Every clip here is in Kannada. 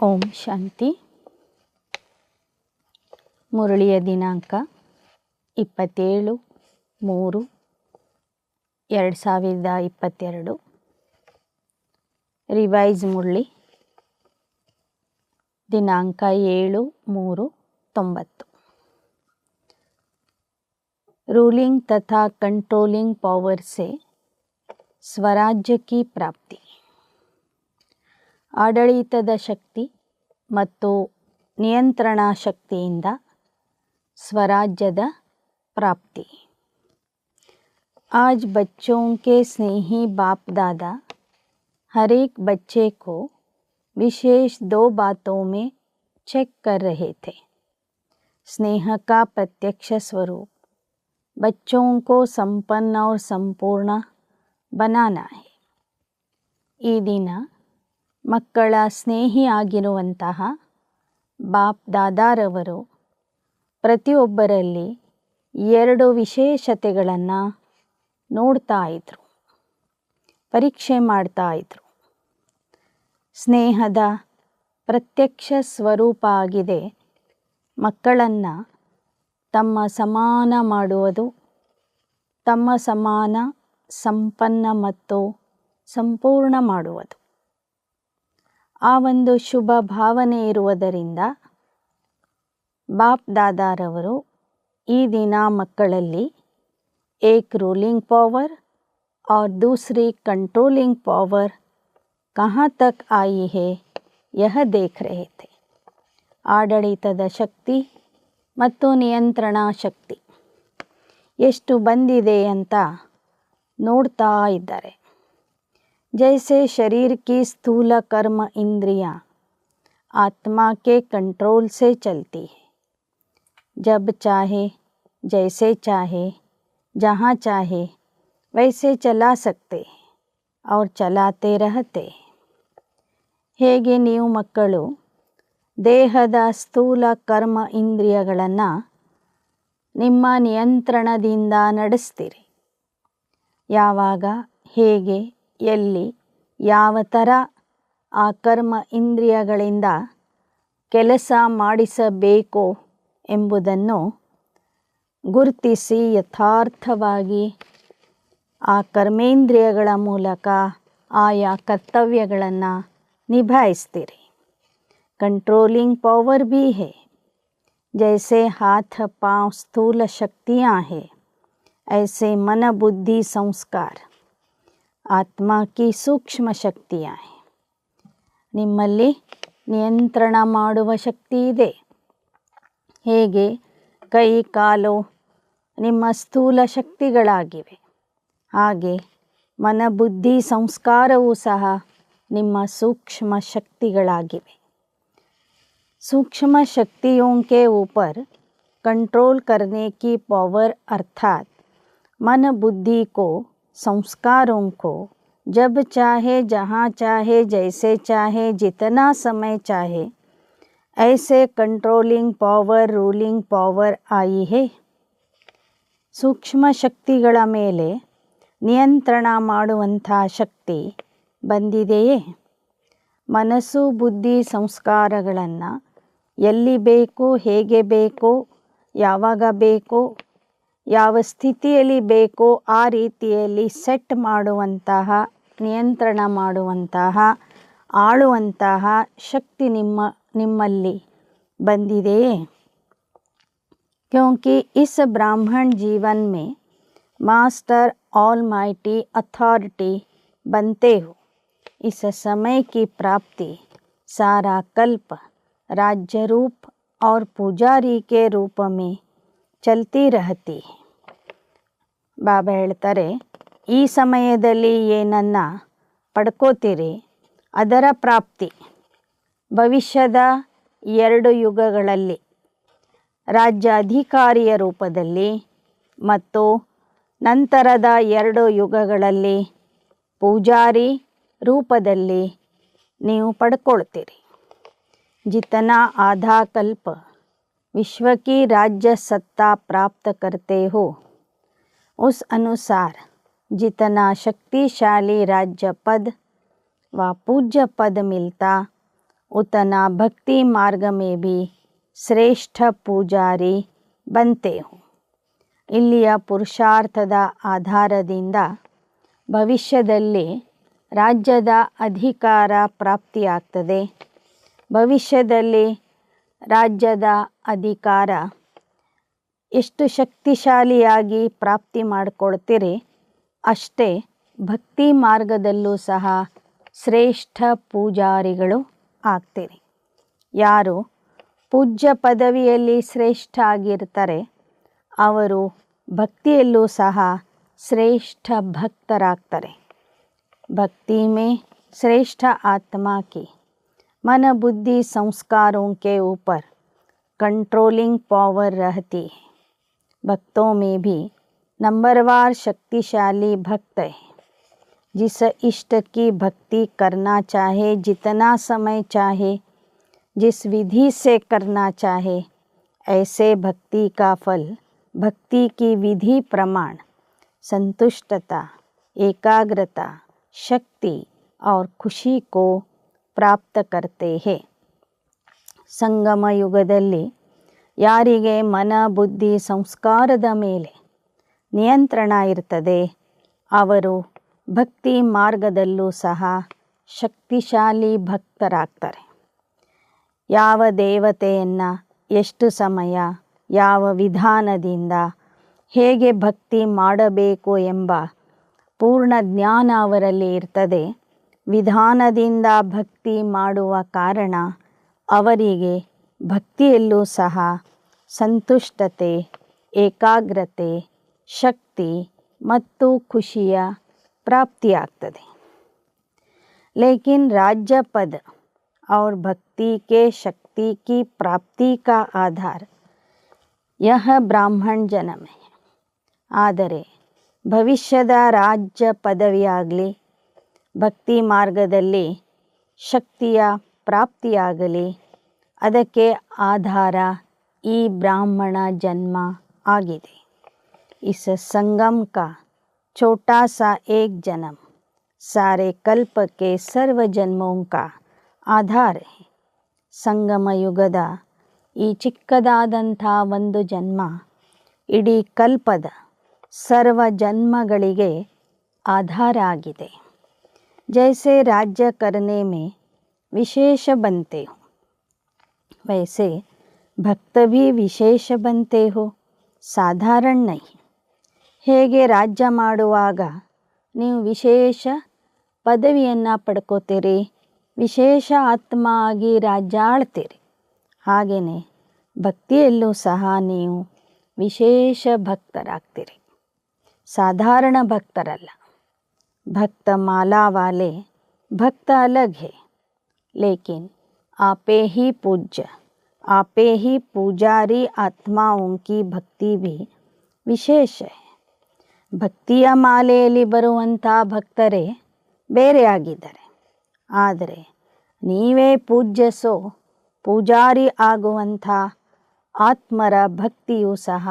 ಓಂ ಶಾಂತಿ. ಮುರಳಿಯ ದಿನಾಂಕ 27/3/2022. ರಿವೈಸ್ ಮುರಳಿ ದಿನಾಂಕ 7/3/90. रूलिंग तथा कंट्रोलिंग पावर से स्वराज्य की प्राप्ति. ಆಡಳಿತದ ಶಕ್ತಿ ಮತ್ತು ನಿಯಂತ್ರಣ ಶಕ್ತಿಯಿಂದ स्वराज्यದ प्राप्ति. आज बच्चों के स्नेही बाप दादा हर एक बच्चे को विशेष 2 बातों में चेक कर रहे थे. स्नेह का प्रत्यक्ष स्वरूप बच्चों को संपन्न और संपूर्ण बनाना है. ಈ ದಿನ ಮಕ್ಕಳ ಸ್ನೇಹಿಯಾಗಿರುವಂತಹ ಬಾಪ್ ದಾದಾರವರು ಪ್ರತಿಯೊಬ್ಬರಲ್ಲಿ 2 ವಿಶೇಷತೆಗಳನ್ನು ನೋಡ್ತಾ ಇದ್ರು, ಪರೀಕ್ಷೆ ಮಾಡ್ತಾ ಇದ್ರು. ಸ್ನೇಹದ ಪ್ರತ್ಯಕ್ಷ ಸ್ವರೂಪ ಆಗಿದೆ ಮಕ್ಕಳನ್ನು ತಮ್ಮ ಸಮಾನ ಮಾಡುವುದು, ತಮ್ಮ ಸಮಾನ ಸಂಪನ್ನ ಮತ್ತು ಸಂಪೂರ್ಣ ಮಾಡುವುದು. ಆ ಒಂದು ಶುಭ ಭಾವನೆ ಇರುವುದರಿಂದ ಬಾಪ್ ದಾದಾರವರು ಈ ದಿನ ಮಕ್ಕಳಲ್ಲಿ एक रूलिंग पावर और दूसरी कंट्रोलिंग पावर कहाँ तक आई है यह देख रहे थे. ಆಡಳಿತದ ಶಕ್ತಿ ಮತ್ತು ನಿಯಂತ್ರಣ ಶಕ್ತಿ ಎಷ್ಟು ಬಂದಿದೆ ಅಂತ ನೋಡ್ತಾ ಇದ್ದಾರೆ. जैसे शरीर की स्थूल कर्म इंद्रियां आत्मा के कंट्रोल से चलती है. जब चाहे, जैसे चाहे, जहाँ चाहे वैसे चला सकते और चलाते रहते. ಹೇಗೆ ನೀವು ಮಕ್ಕಳು ದೇಹದ ಸ್ಥೂಲ ಕರ್ಮ ಇಂದ್ರಿಯಗಳನ್ನು ನಿಮ್ಮ ನಿಯಂತ್ರಣದಿಂದ ನಡೆಸ್ತೀರಿ. ಯಾವಾಗ, ಹೇಗೆ, ಎಲ್ಲಿ, ಯಾವ ಥರ ಆ ಕರ್ಮ ಇಂದ್ರಿಯಗಳಿಂದ ಕೆಲಸ ಮಾಡಿಸಬೇಕೋ ಎಂಬುದನ್ನು ಗುರುತಿಸಿ ಯಥಾರ್ಥವಾಗಿ ಆ ಕರ್ಮೇಂದ್ರಿಯಗಳ ಮೂಲಕ ಆಯಾ ಕರ್ತವ್ಯಗಳನ್ನು ನಿಭಾಯಿಸ್ತೀರಿ. कंट्रोलिंग पावर भी है. जैसे हाथ पांव स्थूल शक्तियाँ हैं, ऐसे मन बुद्धि संस्कार आत्मा की सूक्ष्म शक्तियाँ हैं. ನಿಮ್ಮಲ್ಲಿ ನಿಯಂತ್ರಣ ಮಾಡುವ ಶಕ್ತಿ ಇದೆ. ಹೇಗೆ ಕೈ ಕಾಲು ನಿಮ್ಮ ಸ್ಥೂಲ ಶಕ್ತಿಗಳಾಗಿವೆ, ಹಾಗೆ ಮನ ಬುದ್ಧಿ ಸಂಸ್ಕಾರವೂ ಸಹ ನಿಮ್ಮ ಸೂಕ್ಷ್ಮ ಶಕ್ತಿಗಳಾಗಿವೆ. सूक्ष्म शक्तियों के ऊपर कंट्रोल करने की पावर अर्थात मन बुद्धि को, संस्कारों को जब चाहे, जहाँ चाहे, जैसे चाहे, जितना समय चाहे ऐसे कंट्रोलिंग पावर, रूलिंग पावर आई है. ಸೂಕ್ಷ್ಮ ಶಕ್ತಿಗಳ ಮೇಲೆ ನಿಯಂತ್ರಣ ಮಾಡುವಂಥ ಶಕ್ತಿ ಬಂದಿದೆಯೇ? ಮನಸ್ಸು ಬುದ್ಧಿ ಸಂಸ್ಕಾರಗಳನ್ನು ಎಲ್ಲಿ ಬೇಕು, ಹೇಗೆ ಬೇಕು, ಯಾವಾಗ ಬೇಕು, ಯಾವ ಸ್ಥಿತಿಯಲ್ಲಿ ಬೇಕೋ ಆ ರೀತಿಯಲ್ಲಿ ಸೆಟ್ ಮಾಡುವಂತಹ, ನಿಯಂತ್ರಣ ಮಾಡುವಂತಹ, ಆಳುವಂತಹ ಶಕ್ತಿ ನಿಮ್ಮಲ್ಲಿ ಬಂದಿದೆಯೇ? क्योंकि इस ब्राह्मण जीवन में मास्टर ऑलमाइटी अथॉरिटी बनते हो. इस समय की प्राप्ति सारा कल्प राज्य रूप और पुजारी के रूप में चलती रहती है. ಬಾಬಾ ಹೇಳ್ತಾರೆ, ಈ ಸಮಯದಲ್ಲಿ ಏನನ್ನು ಪಡ್ಕೋತೀರಿ ಅದರ ಪ್ರಾಪ್ತಿ ಭವಿಷ್ಯದ 2 ಯುಗಗಳಲ್ಲಿ ರಾಜ್ಯ ಅಧಿಕಾರಿಯ ರೂಪದಲ್ಲಿ ಮತ್ತು ನಂತರದ 2 ಯುಗಗಳಲ್ಲಿ ಪೂಜಾರಿ ರೂಪದಲ್ಲಿ ನೀವು ಪಡ್ಕೊಳ್ತೀರಿ. जितना आधा कल्प विश्व की राज्य सत्ता प्राप्त करते हो, उस अनुसार जितना शक्तिशाली राज्य पद व पूज्य पद मिलता उतना भक्ति मार्ग में भी ಶ್ರೇಷ್ಠ ಪೂಜಾರಿ बनते हो. ಇಲ್ಲಿಯ ಪುರುಷಾರ್ಥದ ಆಧಾರದಿಂದ ಭವಿಷ್ಯದಲ್ಲಿ ರಾಜ್ಯದ ಅಧಿಕಾರ ಪ್ರಾಪ್ತಿಯಾಗ್ತದೆ. ಭವಿಷ್ಯದಲ್ಲಿ ರಾಜ್ಯದ ಅಧಿಕಾರ ಎಷ್ಟು ಶಕ್ತಿಶಾಲಿಯಾಗಿ ಪ್ರಾಪ್ತಿ ಮಾಡಿಕೊಳ್ತೀರಿ ಅಷ್ಟೇ ಭಕ್ತಿ ಮಾರ್ಗದಲ್ಲೂ ಸಹ ಶ್ರೇಷ್ಠ ಪೂಜಾರಿಗಳು ಆಗ್ತೀರಿ. ಯಾರು ಪೂಜ್ಯ ಪದವಿಯಲ್ಲಿ ಶ್ರೇಷ್ಠ ಆಗಿರ್ತಾರೆ ಅವರು ಭಕ್ತಿಯಲ್ಲೂ ಸಹ ಶ್ರೇಷ್ಠ ಭಕ್ತರಾಗ್ತಾರೆ. भक्ति में श्रेष्ठ आत्मा की मन बुद्धि संस्कारों के ऊपर कंट्रोलिंग पावर रहती है. भक्तों में भी नंबरवार शक्तिशाली भक्त है. जिस इष्ट की भक्ति करना चाहे, जितना समय चाहे, जिस विधि से करना चाहे, ऐसे भक्ति का फल भक्ति की विधि प्रमाण संतुष्टता, एकाग्रता, शक्ति और खुशी को प्राप्त करते हैं. ಸಂಗಮ ಯುಗದಲ್ಲಿ ಯಾರಿಗೆ ಮನ ಬುದ್ಧಿ ಸಂಸ್ಕಾರದ ಮೇಲೆ ನಿಯಂತ್ರಣ ಇರ್ತದೆ ಅವರು ಭಕ್ತಿ ಮಾರ್ಗದಲ್ಲೂ ಸಹ ಶಕ್ತಿಶಾಲಿ ಭಕ್ತರಾಗ್ತಾರೆ. ಯಾವ ದೇವತೆಯನ್ನು ಎಷ್ಟು ಸಮಯ ಯಾವ ವಿಧಾನದಿಂದ ಹೇಗೆ ಭಕ್ತಿ ಮಾಡಬೇಕು ಎಂಬ ಪೂರ್ಣ ಜ್ಞಾನ ಅವರಲ್ಲಿ ಇರ್ತದೆ. ವಿಧಾನದಿಂದ ಭಕ್ತಿ ಮಾಡುವ ಕಾರಣ ಅವರಿಗೆ ಭಕ್ತಿಯಲ್ಲೂ ಸಹ ಸಂತುಷ್ಟತೆ, ಏಕಾಗ್ರತೆ, ಶಕ್ತಿ ಮತ್ತು ಖುಷಿಯ ಪ್ರಾಪ್ತಿಯಾಗ್ತದೆ. लेकिन राज्य पद और भक्ति के शक्ति की प्राप्ति का आधार यह ब्राह्मण जन्म है. ಆದರೆ ಭವಿಷ್ಯದ ರಾಜ್ಯ ಪದವಿಯಾಗಲಿ ಭಕ್ತಿ ಮಾರ್ಗದಲ್ಲಿ ಶಕ್ತಿಯ ಪ್ರಾಪ್ತಿಯಾಗಲಿ ಅದಕ್ಕೆ ಆಧಾರ ಈ ಬ್ರಾಹ್ಮಣ ಜನ್ಮ ಆಗಿದೆ. इस संगम का छोटा सा एक जन्म सारे कल्प के सर्व जन्मों का ಆಧಾರ है. ಸಂಗಮ ಯುಗದ ಈ ಚಿಕ್ಕದಾದಂಥ ಒಂದು ಜನ್ಮ ಇಡೀ ಕಲ್ಪದ ಸರ್ವ ಜನ್ಮಗಳಿಗೆ आधार आಗಿದೆ. जैसे राज्य करने में विशेष बनते हो वैसे भक्त भी विशेष बनते हो, साधारण नहीं. ಹೇಗೆ ರಾಜ್ಯ ಮಾಡುವಾಗ ನೀವು ವಿಶೇಷ ಪದವಿಯನ್ನು ಪಡ್ಕೋತೀರಿ, ವಿಶೇಷ ಆತ್ಮ ಆಗಿ ರಾಜ್ಯ ಆಳ್ತೀರಿ, ಹಾಗೆಯೇ ಭಕ್ತಿಯಲ್ಲೂ ಸಹ ನೀವು ವಿಶೇಷ ಭಕ್ತರಾಗ್ತೀರಿ. साधारण भक्तरಲ್ಲ. भक्त माला वाले भक्त अलग है, लेकिन आपे ही पूज्य आपे ही पूजारी आत्माओं की भक्ति भी विशेष है. ಭಕ್ತಿಯ ಮಾಲೆಯಲ್ಲಿ ಬರುವಂಥ ಭಕ್ತರೇ ಬೇರೆಯಾಗಿದ್ದಾರೆ. ಆದರೆ ನೀವೇ ಪೂಜ್ಯಸೋ ಪೂಜಾರಿ ಆಗುವಂಥ ಆತ್ಮರ ಭಕ್ತಿಯೂ ಸಹ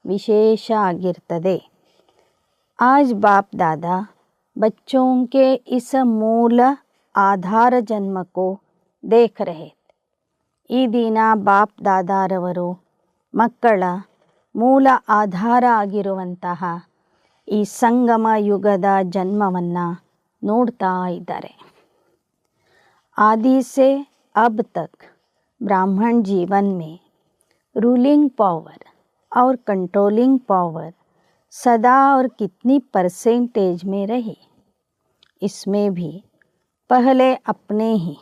ವಿಶೇಷ ಆಗಿರ್ತದೆ. आज बाप दादा बच्चों के इस मूल आधार जन्म को देख रहे. ಈ ದಿನ ಬಾಪ್ ದಾದಾರವರು ಮಕ್ಕಳ ಮೂಲ ಆಧಾರ ಆಗಿರುವಂತಹ ಈ ಸಂಗಮ ಯುಗದ ಜನ್ಮವನ್ನು ನೋಡ್ತಾ ಇದ್ದಾರೆ. आदि से अब तक ब्राह्मण जीवन में रूलिंग पावर और कंट्रोलिंग पावर सदा और कितनी परसेंटेज में रही, इसमें भी पहले अपने ही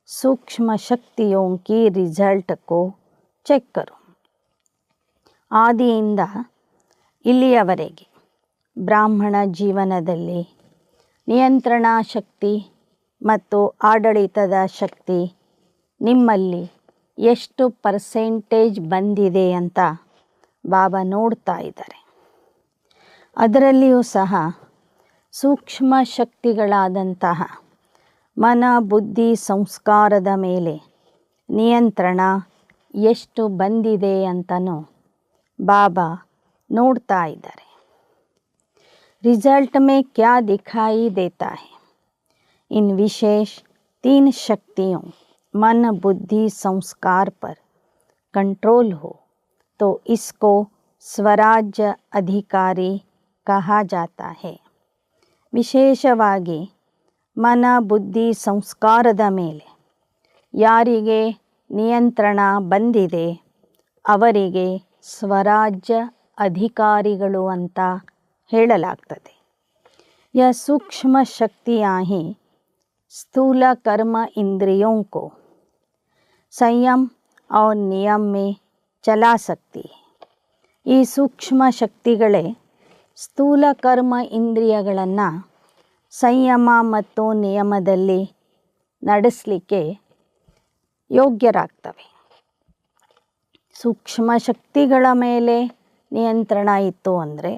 सूक्ष्म शक्तियों की रिजल्ट को ಚೆಕ್ करो. ಆದಿಯಿಂದ ಇಲ್ಲಿಯವರೆಗೆ ಬ್ರಾಹ್ಮಣ ಜೀವನದಲ್ಲಿ ನಿಯಂತ್ರಣ ಶಕ್ತಿ ಮತ್ತು ಆಡಳಿತದ ಶಕ್ತಿ ನಿಮ್ಮಲ್ಲಿ ಎಷ್ಟು ಪರ್ಸೆಂಟೇಜ್ ಬಂದಿದೆ ಅಂತ ಬಾಬಾ ನೋಡ್ತಾ ಇದ್ದಾರೆ. ಅದರಲ್ಲಿಯೂ ಸಹ ಸೂಕ್ಷ್ಮ ಶಕ್ತಿಗಳಾದಂತಹ ಮನ ಬುದ್ಧಿ ಸಂಸ್ಕಾರದ ಮೇಲೆ ನಿಯಂತ್ರಣ ಎಷ್ಟು ಬಂದಿದೆ ಅಂತನೂ ಬಾಬಾ ನೋಡ್ತಾ ಇದ್ದಾರೆ. रिजल्ट में क्या दिखाई देता है? इन विशेष 3 शक्तियों मन बुद्धि संस्कार पर कंट्रोल हो तो इसको ಸ್ವರಾಜ್ಯ ಅಧಿಕಾರಿ कहा जाता है. ವಿಶೇಷವಾಗಿ ಮನ ಬುದ್ಧಿ ಸಂಸ್ಕಾರದ ಮೇಲೆ ಯಾರಿಗೆ ನಿಯಂತ್ರಣ ಬಂದಿದೆ ಅವರಿಗೆ ಸ್ವರಾಜ್ಯ ಅಧಿಕಾರಿಗಳು ಅಂತ ಹೇಳಲಾಗ್ತದೆ. यह सूक्ष्म शक्तियाँ ही स्थूल कर्म इंद्रियों को संयम और नियम में चला सकती है. ಈ ಸೂಕ್ಷ್ಮ ಶಕ್ತಿಗಳೇ ಸ್ಥೂಲ ಕರ್ಮ ಇಂದ್ರಿಯಗಳನ್ನು ಸಂಯಮ ಮತ್ತು ನಿಯಮದಲ್ಲಿ ನಡೆಸಲಿಕ್ಕೆ ಯೋಗ್ಯರಾಗ್ತವೆ. ಸೂಕ್ಷ್ಮ ಶಕ್ತಿಗಳ ಮೇಲೆ ನಿಯಂತ್ರಣ ಇತ್ತು ಅಂದರೆ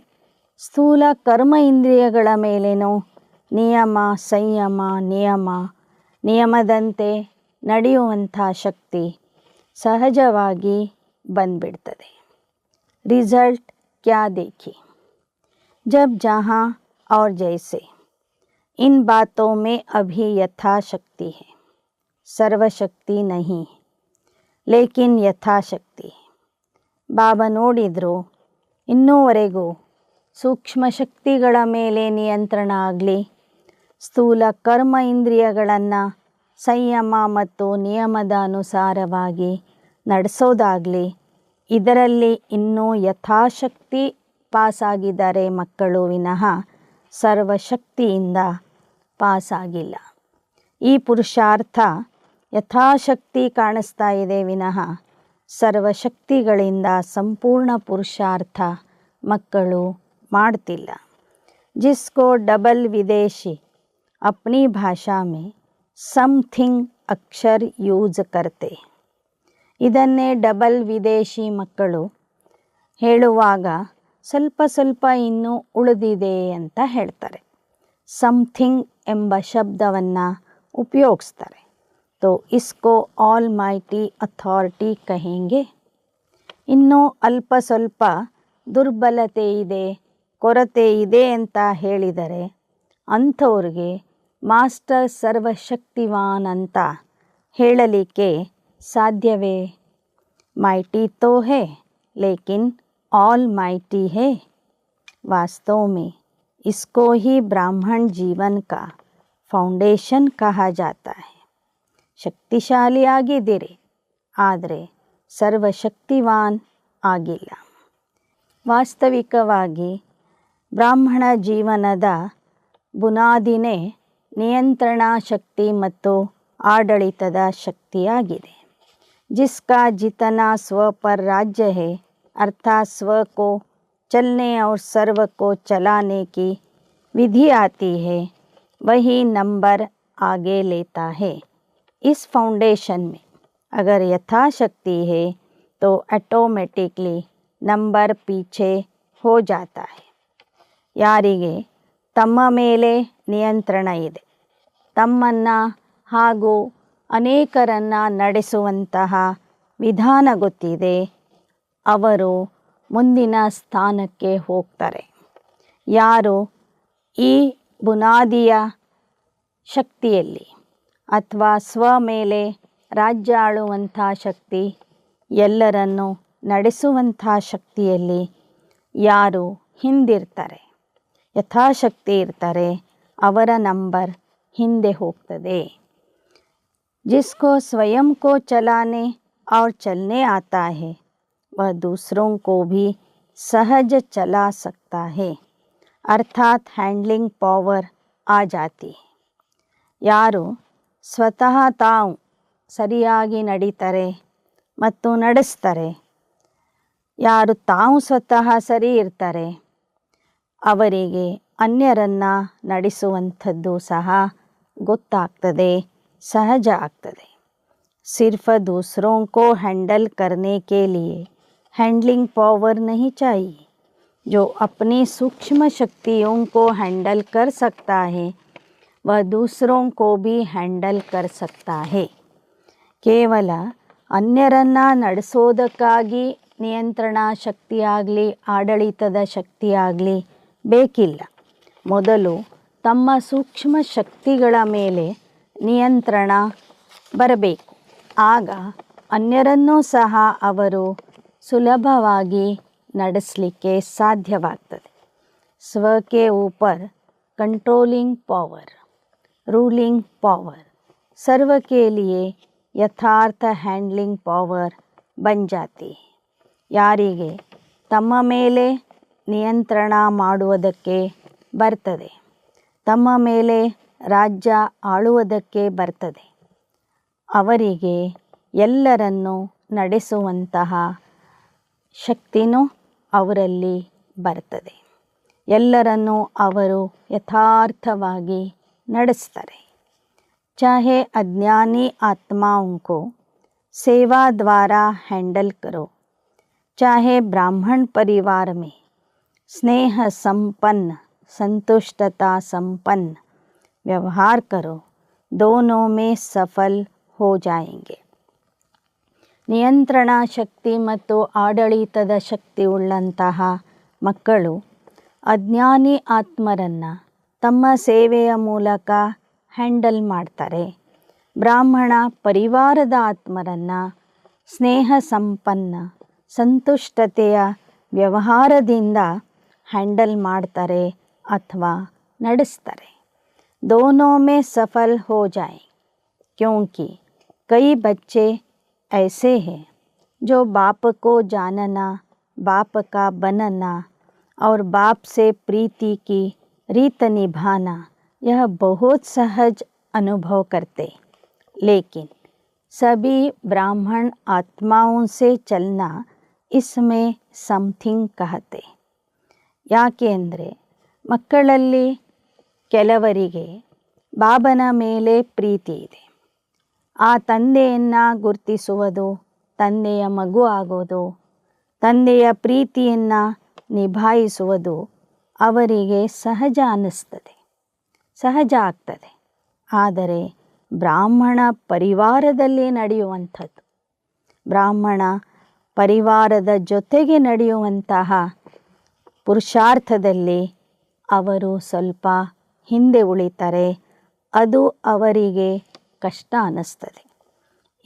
ಸ್ಥೂಲ ಕರ್ಮ ಇಂದ್ರಿಯಗಳ ಮೇಲೇನೋ ನಿಯಮ ಸಂಯಮ ನಿಯಮದಂತೆ ನಡೆಯುವಂಥ ಶಕ್ತಿ ಸಹಜವಾಗಿ ಬಂದ್ಬಿಡ್ತದೆ. रिजल्ट क्या देखिए, जब जहाँ और जैसे इन बातों में अभी यथाशक्ति है, सर्वशक्ति नहीं है लेकिन यथाशक्ति है. ಬಾಬಾ ನೋಡಿದ್ರು ಇನ್ನೂವರೆಗೂ ಸೂಕ್ಷ್ಮ ಶಕ್ತಿಗಳ ಮೇಲೆ ನಿಯಂತ್ರಣ ಆಗಲಿ, ಸ್ಥೂಲ ಕರ್ಮ ಇಂದ್ರಿಯಗಳನ್ನು ಸಂಯಮ ಮತ್ತು ನಿಯಮದ ಅನುಸಾರವಾಗಿ ನಡೆಸೋದಾಗಲಿ ಇದರಲ್ಲಿ ಇನ್ನೂ ಯಥಾಶಕ್ತಿ ಪಾಸಾಗಿದ್ದಾರೆ ಮಕ್ಕಳು ವಿನಃ ಸರ್ವಶಕ್ತಿಯಿಂದ ಪಾಸಾಗಿಲ್ಲ. ಈ ಪುರುಷಾರ್ಥ ಯಥಾಶಕ್ತಿ ಕಾಣಿಸ್ತಾ ಇದೆ ವಿನಃ ಸರ್ವಶಕ್ತಿಗಳಿಂದ ಸಂಪೂರ್ಣ ಪುರುಷಾರ್ಥ ಮಕ್ಕಳು ಮಾಡ್ತಿಲ್ಲ. जिसको डबल विदेशी अपनी भाषा में समथिंग अक्षर ಯೂಸ್ करते. ಇದನ್ನೇ ಡಬಲ್ ವಿದೇಶಿ ಮಕ್ಕಳು ಹೇಳುವಾಗ ಸ್ವಲ್ಪ ಸ್ವಲ್ಪ ಇನ್ನೂ ಉಳಿದಿದೆ ಅಂತ ಹೇಳ್ತಾರೆ. ಸಮಥಿಂಗ್ ಎಂಬ ಶಬ್ದವನ್ನು ಉಪಯೋಗಿಸ್ತಾರೆ. तो इसको ಆಲ್ ಮೈಟಿ ಅಥಾರಿಟಿ ಕಹೆಂಗೆ. ಇನ್ನೂ ಅಲ್ಪ ಸ್ವಲ್ಪ ದುರ್ಬಲತೆ ಇದೆ, ಕೊರತೆ ಇದೆ ಅಂತ ಹೇಳಿದರೆ ಅಂಥವ್ರಿಗೆ ಮಾಸ್ಟರ್ ಸರ್ವಶಕ್ತಿವಾನ್ ಅಂತ ಹೇಳಲಿಕ್ಕೆ ಸಾಧ್ಯವೇ? माइटी तो है लेकिन ऑल माइटी है. वास्तव में इसको ही ब्राह्मण जीवन का फाउंडेशन कहा जाता है. ಶಕ್ತಿಶಾಲಿಯಾಗಿದ್ದೀರಿ ಆದರೆ ಸರ್ವಶಕ್ತಿವಾನ್ ಆಗಿಲ್ಲ. ವಾಸ್ತವಿಕವಾಗಿ ಬ್ರಾಹ್ಮಣ ಜೀವನದ ಬುನಾದಿನೇ ನಿಯಂತ್ರಣ ಶಕ್ತಿ ಮತ್ತು ಆಡಳಿತದ ಶಕ್ತಿಯಾಗಿದೆ. जिसका जितना स्व पर राज्य है अर्थात स्व को चलने और सर्व को चलाने की विधि आती है वही नंबर आगे लेता है. इस फाउंडेशन में अगर यथाशक्ति है तो ऑटोमेटिकली नंबर पीछे हो जाता है. ಯಾರಿಗೆ ತಮ್ಮ ಮೇಲೆ ನಿಯಂತ್ರಣ ಇದೆ, ತಮ್ಮನ್ನು ಹಾಗೂ ಅನೇಕರನ್ನು ನಡೆಸುವಂತಹ ವಿಧಾನ ಗೊತ್ತಿದೆ, ಅವರು ಮುಂದಿನ ಸ್ಥಾನಕ್ಕೆ ಹೋಗ್ತಾರೆ. ಯಾರು ಈ ಬುನಾದಿಯ ಶಕ್ತಿಯಲ್ಲಿ ಅಥವಾ ಸ್ವ ಮೇಲೆ ರಾಜ್ಯ ಆಳುವಂಥ ಶಕ್ತಿ, ಎಲ್ಲರನ್ನು ನಡೆಸುವಂಥ ಶಕ್ತಿಯಲ್ಲಿ ಯಾರು ಹಿಂದಿರ್ತಾರೆ, ಯಥಾಶಕ್ತಿ ಇರ್ತಾರೆ, ಅವರ ನಂಬರ್ ಹಿಂದೆ ಹೋಗ್ತದೆ. जिसको स्वयं को चलाने और चलने आता है वह दूसरों को भी सहज चला सकता है. अर्थात हैंडलिंग पावर आ जाती है. ಯಾರು ಸ್ವತಃ ತಾವು ಸರಿಯಾಗಿ ನಡೀತಾರೆ ಮತ್ತು ನಡೆಸ್ತಾರೆ, ಯಾರು ತಾವು ಸ್ವತಃ ಸರಿ ಇರ್ತಾರೆ ಅವರಿಗೆ ಅನ್ಯರನ್ನು ನಡೆಸುವಂಥದ್ದು ಸಹ ಗೊತ್ತಾಗ್ತದೆ, सहज ಆಗ್ತದೆ. सिर्फ दूसरों को हैंडल करने के लिए हैंडलिंग पावर नहीं चाहिए. जो अपनी सूक्ष्म शक्तियों को हैंडल कर सकता है वह दूसरों को भी हैंडल कर सकता है. ಕೇವಲ ಅನ್ಯರನ್ನು ನಡೆಸೋದಕ್ಕಾಗಿ ನಿಯಂತ್ರಣ ಶಕ್ತಿಯಾಗಲಿ ಆಡಳಿತದ ಶಕ್ತಿಯಾಗಲಿ ಬೇಕಿಲ್ಲ. ಮೊದಲು ತಮ್ಮ ಸೂಕ್ಷ್ಮ ಶಕ್ತಿಗಳ ಮೇಲೆ ನಿಯಂತ್ರಣ ಬರಬೇಕು. ಆಗ ಅನ್ಯರನ್ನೂ ಸಹ ಅವರು ಸುಲಭವಾಗಿ ನಡೆಸಲಿಕ್ಕೆ ಸಾಧ್ಯವಾಗ್ತದೆ. स्व के ऊपर कंट्रोलिंग पावर, रूलिंग पावर, सर्व के लिए ಯಥಾರ್ಥ ಹ್ಯಾಂಡ್ಲಿಂಗ್ ಪವರ್ ಬನ್ ಜಾತಿ. ಯಾರಿಗೆ ತಮ್ಮ ಮೇಲೆ ನಿಯಂತ್ರಣ ಮಾಡುವುದಕ್ಕೆ ಬರ್ತದೆ, ತಮ್ಮ ಮೇಲೆ ರಾಜ್ಯ ಆಳುವುದಕ್ಕೆ ಬರ್ತದೆ, ಅವರಿಗೆ ಎಲ್ಲರನ್ನು ನಡೆಸುವಂತಹ ಶಕ್ತಿನೂ ಅವರಲ್ಲಿ ಬರ್ತದೆ. ಎಲ್ಲರನ್ನೂ ಅವರು ಯಥಾರ್ಥವಾಗಿ ನಡೆಸ್ತಾರೆ. चाहे अज्ञानी आत्माओं को सेवा द्वारा हैंडल करो, चाहे ब्राह्मण परिवार में स्नेह संपन्न, संतुष्टता संपन्न व्यवहार करो, दोनों में सफल हो जाएंगे. ನಿಯಂತ್ರಣ ಶಕ್ತಿ ಮತ್ತು ಆಡಳಿತದ ಶಕ್ತಿ ಉಳ್ಳಂತಹ ಮಕ್ಕಳು ಅಜ್ಞಾನಿ ಆತ್ಮರನ್ನು ತಮ್ಮ ಸೇವೆಯ ಮೂಲಕ ಹ್ಯಾಂಡಲ್ ಮಾಡ್ತಾರೆ. ಬ್ರಾಹ್ಮಣ ಪರಿವಾರದ ಆತ್ಮರನ್ನು ಸ್ನೇಹ ಸಂಪನ್ನ, ಸಂತುಷ್ಟತೆಯ ವ್ಯವಹಾರದಿಂದ ಹ್ಯಾಂಡಲ್ ಮಾಡ್ತಾರೆ ಅಥವಾ ನಡೆಸ್ತಾರೆ. दोनों में सफल हो जाए, क्योंकि कई बच्चे ऐसे हैं जो बाप को जानना, बाप का बनना और बाप से प्रीति की रीत निभाना यह बहुत सहज अनुभव करते, लेकिन सभी ब्राह्मण आत्माओं से चलना इसमें समथिंग कहते. ಯಾಕೆ ಅಂದರೆ ಮಕ್ಕಳಲ್ಲಿ ಕೆಲವರಿಗೆ ಬಾಬನ ಮೇಲೆ ಪ್ರೀತಿ ಇದೆ. ಆ ತಂದೆಯನ್ನು ಗುರುತಿಸುವುದು, ತಂದೆಯ ಮಗು ಆಗೋದು, ತಂದೆಯ ಪ್ರೀತಿಯನ್ನು ನಿಭಾಯಿಸುವುದು ಅವರಿಗೆ ಸಹಜ ಅನ್ನಿಸ್ತದೆ, ಸಹಜ ಆಗ್ತದೆ. ಆದರೆ ಬ್ರಾಹ್ಮಣ ಪರಿವಾರದಲ್ಲಿ ನಡೆಯುವಂಥದ್ದು, ಬ್ರಾಹ್ಮಣ ಪರಿವಾರದ ಜೊತೆಗೆ ನಡೆಯುವಂತಹ ಪುರುಷಾರ್ಥದಲ್ಲಿ ಅವರು ಸ್ವಲ್ಪ ಹಿಂದೆ ಉಳಿತಾರೆ. ಅದು ಅವರಿಗೆ ಕಷ್ಟ ಅನ್ನಿಸ್ತದೆ.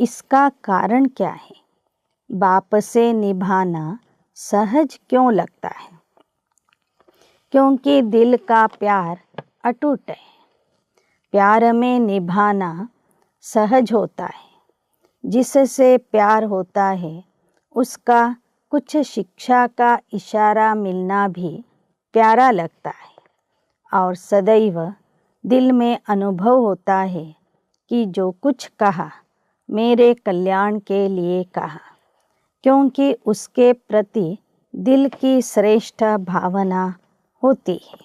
इसका कारण क्या है? बाप से निभाना सहज क्यों लगता है? क्योंकि दिल का प्यार अटूट है. प्यार में निभाना सहज होता है. जिससे प्यार होता है उसका कुछ शिक्षा का इशारा मिलना भी प्यारा लगता है, और सदैव दिल में अनुभव होता है कि जो कुछ कहा मेरे कल्याण के लिए कहा, क्योंकि उसके प्रति दिल की श्रेष्ठ भावना होती है.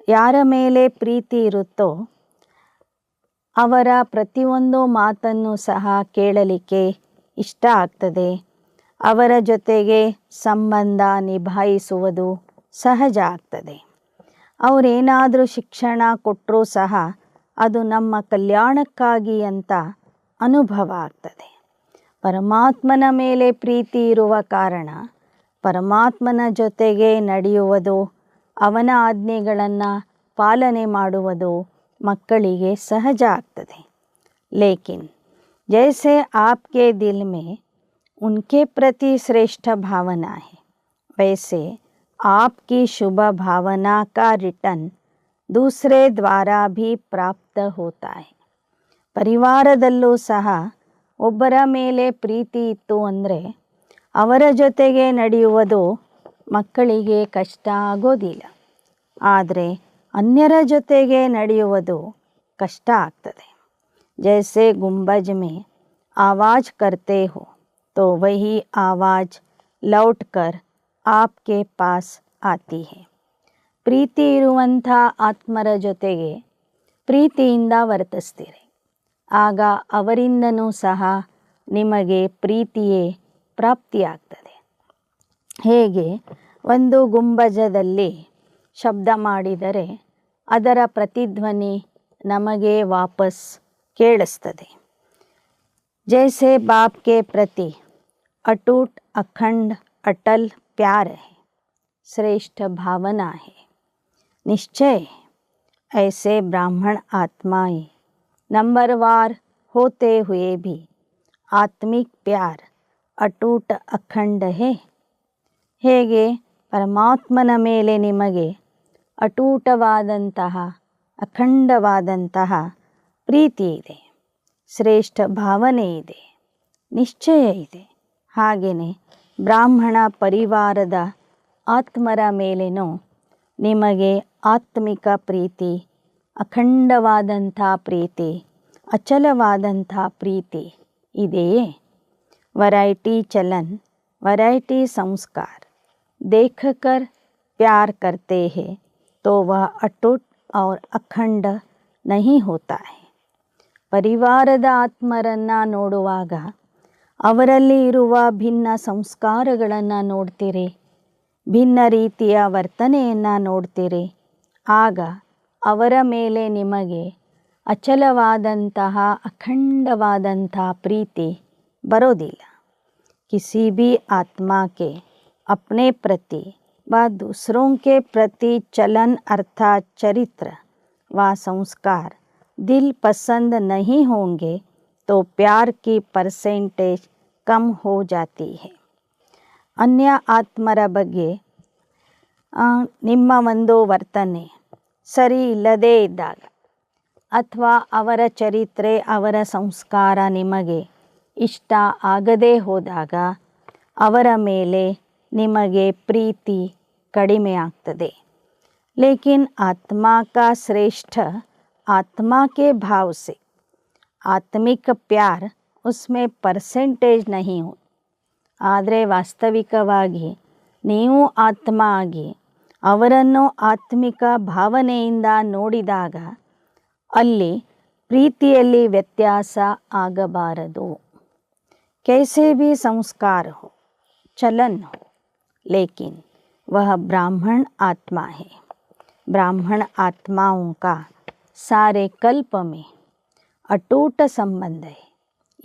ಯಾರ ಮೇಲೆ ಪ್ರೀತಿ ಇರುತ್ತೋ ಅವರ ಪ್ರತಿಯೊಂದು ಮಾತನ್ನು ಸಹ ಕೇಳಲಿಕ್ಕೆ ಇಷ್ಟ ಆಗ್ತದೆ. ಅವರ ಜೊತೆಗೆ ಸಂಬಂಧ ನಿಭಾಯಿಸುವುದು ಸಹಜ ಆಗ್ತದೆ. ಅವರೇನಾದರೂ ಶಿಕ್ಷಣ ಕೊಟ್ಟರೂ ಸಹ ಅದು ನಮ್ಮ ಕಲ್ಯಾಣಕ್ಕಾಗಿ ಅಂತ ಅನುಭವ ಆಗ್ತದೆ. ಪರಮಾತ್ಮನ ಮೇಲೆ ಪ್ರೀತಿ ಇರುವ ಕಾರಣ ಪರಮಾತ್ಮನ ಜೊತೆಗೆ ನಡೆಯುವುದು, ಅವನ ಆಜ್ಞೆಗಳನ್ನು ಪಾಲನೆ ಮಾಡುವುದು ಮಕ್ಕಳಿಗೆ ಸಹಜ ಆಗ್ತದೆ. ಲೇಕಿನ್ जैसे आपके दिल में उनके प्रति श्रेष्ठ भावना है, वैसे आपकी शुभ भावना का रिटर्न दूसरे द्वारा भी प्राप्त होता है. ಪರಿವಾರದಲ್ಲೂ ಸಹ ಒಬ್ಬರ ಮೇಲೆ ಪ್ರೀತಿ ಇತ್ತು ಅಂದರೆ ಅವರ ಜೊತೆಗೆ ನಡೆಯುವುದು ಮಕ್ಕಳಿಗೆ ಕಷ್ಟ ಆಗೋದಿಲ್ಲ. ಆದರೆ ಅನ್ಯರ ಜೊತೆಗೆ ನಡೆಯುವುದು ಕಷ್ಟ ಆಗ್ತದೆ. जैसे गुंबज में आवाज़ करते हो तो वही आवाज़ लौट कर आपके पास आती है. ಪ್ರೀತಿ ಇರುವಂಥ ಆತ್ಮರ ಜೊತೆಗೆ ಪ್ರೀತಿಯಿಂದ ವರ್ತಿಸ್ತೀರಿ, ಆಗ ಅವರಿಂದನೂ ಸಹ ನಿಮಗೆ ಪ್ರೀತಿಯೇ ಪ್ರಾಪ್ತಿಯಾಗ್ತದೆ. ಹೇಗೆ ಒಂದು ಗುಂಬಜದಲ್ಲಿ ಶಬ್ದ ಮಾಡಿದರೆ ಅದರ ಪ್ರತಿಧ್ವನಿ ನಮಗೆ ವಾಪಸ್ ಕೇಳಿಸ್ತದೆ. जैसे बाप के प्रति अटूट अखंड अटल प्यार है, श्रेष्ठ भावना है, निश्चय ऐसे ब्राह्मण आत्माएं नंबरवार होते हुए भी आत्मिक प्यार अटूट अखंड है। ಹೇಗೆ ಪರಮಾತ್ಮನ ಮೇಲೆ ನಿಮಗೆ ಅಟೂಟವಾದಂತಹ ಅಖಂಡವಾದಂತಹ ಪ್ರೀತಿ ಇದೆ, ಶ್ರೇಷ್ಠ ಭಾವನೆ ಇದೆ, ನಿಶ್ಚಯ ಇದೆ, ಹಾಗೆಯೇ ಬ್ರಾಹ್ಮಣ ಪರಿವಾರದ ಆತ್ಮರ ಮೇಲೇನೂ ನಿಮಗೆ ಆತ್ಮಿಕ ಪ್ರೀತಿ, ಅಖಂಡವಾದಂಥ ಪ್ರೀತಿ, ಅಚಲವಾದಂಥ ಪ್ರೀತಿ ಇದೆಯೇ? वैरायटी चलन, वैरायटी संस्कार देखकर प्यार करते हैं तो वह अटूट और अखंड नहीं होता है. ಪರಿವಾರದ ಆತ್ಮರನ್ನು ನೋಡುವಾಗ ಅವರಲ್ಲಿ ಇರುವ ಭಿನ್ನ ಸಂಸ್ಕಾರಗಳನ್ನು ನೋಡ್ತೀರಿ, ಭಿನ್ನ ರೀತಿಯ ವರ್ತನೆಯನ್ನು ನೋಡ್ತೀರಿ. ಆಗ ಅವರ ಮೇಲೆ ನಿಮಗೆ ಅಚಲವಾದಂತಹ ಅಖಂಡವಾದಂಥ ಪ್ರೀತಿ बरोदिला. किसी भी आत्मा के अपने प्रति व दूसरों के प्रति चलन अर्थात चरित्र व संस्कार दिल पसंद नहीं होंगे तो प्यार की परसेंटेज कम हो जाती है. अन्य आत्मರ ಬಗ್ಗೆ ನಿಮ್ಮ ಒಂದು ವರ್ತನೆ ಸರಿ ಇಲ್ಲದೇ ಇದ್ದಾಗ ಅಥವಾ ಅವರ ಚರಿತ್ರೆ ಅವರ ಸಂಸ್ಕಾರ ನಿಮಗೆ ಇಷ್ಟ ಆಗದೇ ಹೋದಾಗ ಅವರ ಮೇಲೆ ನಿಮಗೆ ಪ್ರೀತಿ ಕಡಿಮೆ ಆಗ್ತದೆ. लेकिन आत्मा का श्रेष्ठ आत्मा के भाव से आत्मिक प्यार उसमें परसेंटेज नहीं हो. ಆದರೆ ವಾಸ್ತವಿಕವಾಗಿ ನೀವು ಆತ್ಮ ಆಗಿ ಅವರನ್ನು ಆತ್ಮಿಕ ಭಾವನೆಯಿಂದ ನೋಡಿದಾಗ ಅಲ್ಲಿ ಪ್ರೀತಿಯಲ್ಲಿ ವ್ಯತ್ಯಾಸ ಆಗಬಾರದು. कैसे भी संस्कार हो, चलन हो, लेकिन वह ब्राह्मण आत्मा है. ब्राह्मण आत्माओं का सारे कल्प में अटूट संबंध है,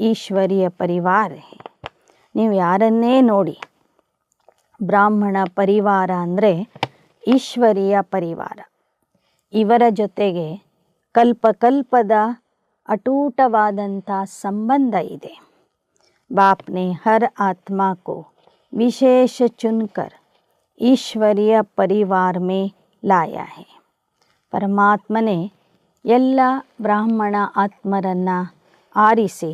ईश्वरीय परिवार है. ನೀವು ಯಾರನ್ನೇ ನೋಡಿ, ಬ್ರಾಹ್ಮಣ ಪರಿವಾರ ಅಂದರೆ ಈಶ್ವರೀಯ ಪರಿವಾರ. ಇವರ ಜೊತೆಗೆ ಕಲ್ಪಕಲ್ಪದ ಅಟೂಟವಾದಂಥ ಸಂಬಂಧ ಇದೆ. बाप ने हर आत्मा को विशेष चुनकर ईश्वरीय परिवार में लाया है. परमात्मने ಎಲ್ಲ ಬ್ರಾಹ್ಮಣ ಆತ್ಮರನ್ನು ಆರಿಸಿ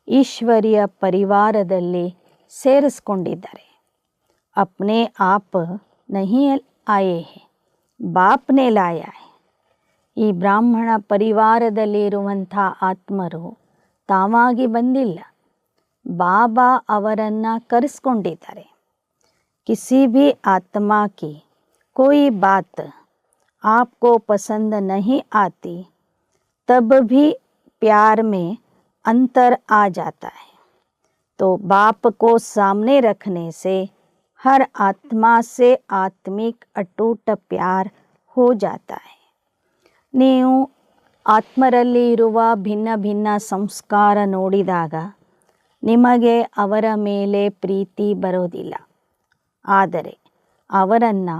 ಈಶ್ವರೀಯ ಪರಿವಾರದಲ್ಲಿ ಸೇರಿಸ್ಕೊಂಡಿದ್ದಾರೆ. अपने आप नहीं आए हैं, बाप ने लाया है. ಈ ಬ್ರಾಹ್ಮಣ ಪರಿವಾರದಲ್ಲಿರುವಂಥ ಆತ್ಮರು ತಾವಾಗಿ ಬಂದಿಲ್ಲ, ಬಾಬಾ ಅವರನ್ನು ಕರೆಸ್ಕೊಂಡಿದ್ದಾರೆ. किसी भी आत्मा की कोई बात आपको पसंद नहीं आती तब भी प्यार में अंतर आ जाता है. तो बाप को सामने रखने से हर आत्मा से आत्मिक अटूट प्यार हो जाता है. ನೀವು ಆತ್ಮರಲ್ಲಿ ಇರುವ ಭಿನ್ನ ಭಿನ್ನ ಸಂಸ್ಕಾರ ನೋಡಿದಾಗ ನಿಮಗೆ ಅವರ ಮೇಲೆ ಪ್ರೀತಿ ಬರೋದಿಲ್ಲ. ಆದರೆ ಅವರನ್ನು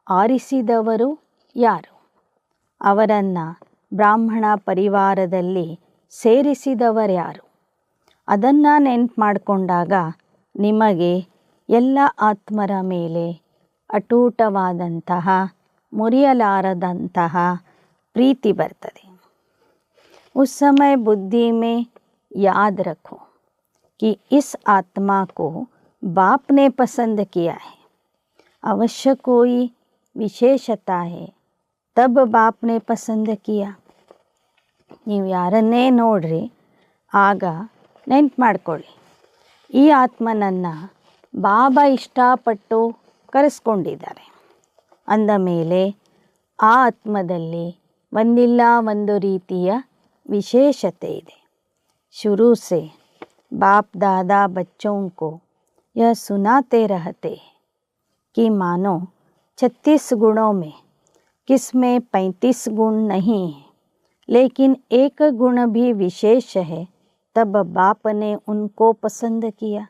ಆರಿಸಿದವರು ಯಾರು? ಅವರನ್ನು ಬ್ರಾಹ್ಮಣ ಪರಿವಾರದಲ್ಲಿ ಸೇರಿಸಿದವರ್ಯಾರು? ಅದನ್ನು ನೆನ್ಪು ಮಾಡಿಕೊಂಡಾಗ ನಿಮಗೆ ಎಲ್ಲ ಆತ್ಮರ ಮೇಲೆ ಅಟೂಟವಾದಂತಹ ಮುರಿಯಲಾರದಂತಹ प्रीति बरतदे. उस समय बुद्धि में याद रखो कि इस आत्मा को बाप ने पसंद किया है. अवश्य कोई विशेषता है तब बाप ने पसंद किया. ನೀವು ಯಾರನ್ನೇ ನೋಡ್ರಿ ಆಗ ನೆನ್ಪು ಮಾಡ್ಕೊಳ್ಳಿ, ಈ ಆತ್ಮನನ್ನು ಬಾಬಾ ಇಷ್ಟಪಟ್ಟು ಕರೆಸ್ಕೊಂಡಿದ್ದಾರೆ ಅಂದ ಮೇಲೆ ಆ ಆತ್ಮದಲ್ಲಿ ಒಂದಿಲ್ಲ ಒಂದು ರೀತಿಯ विशेषते ಇದೆ. शुरू से बाप दादा बच्चों को यह सुनाते रहते हैं कि मानो 36 गुणों में किसमें 35 गुण नहीं है, लेकिन एक गुण भी विशेष है, तब बाप ने उनको पसंद किया.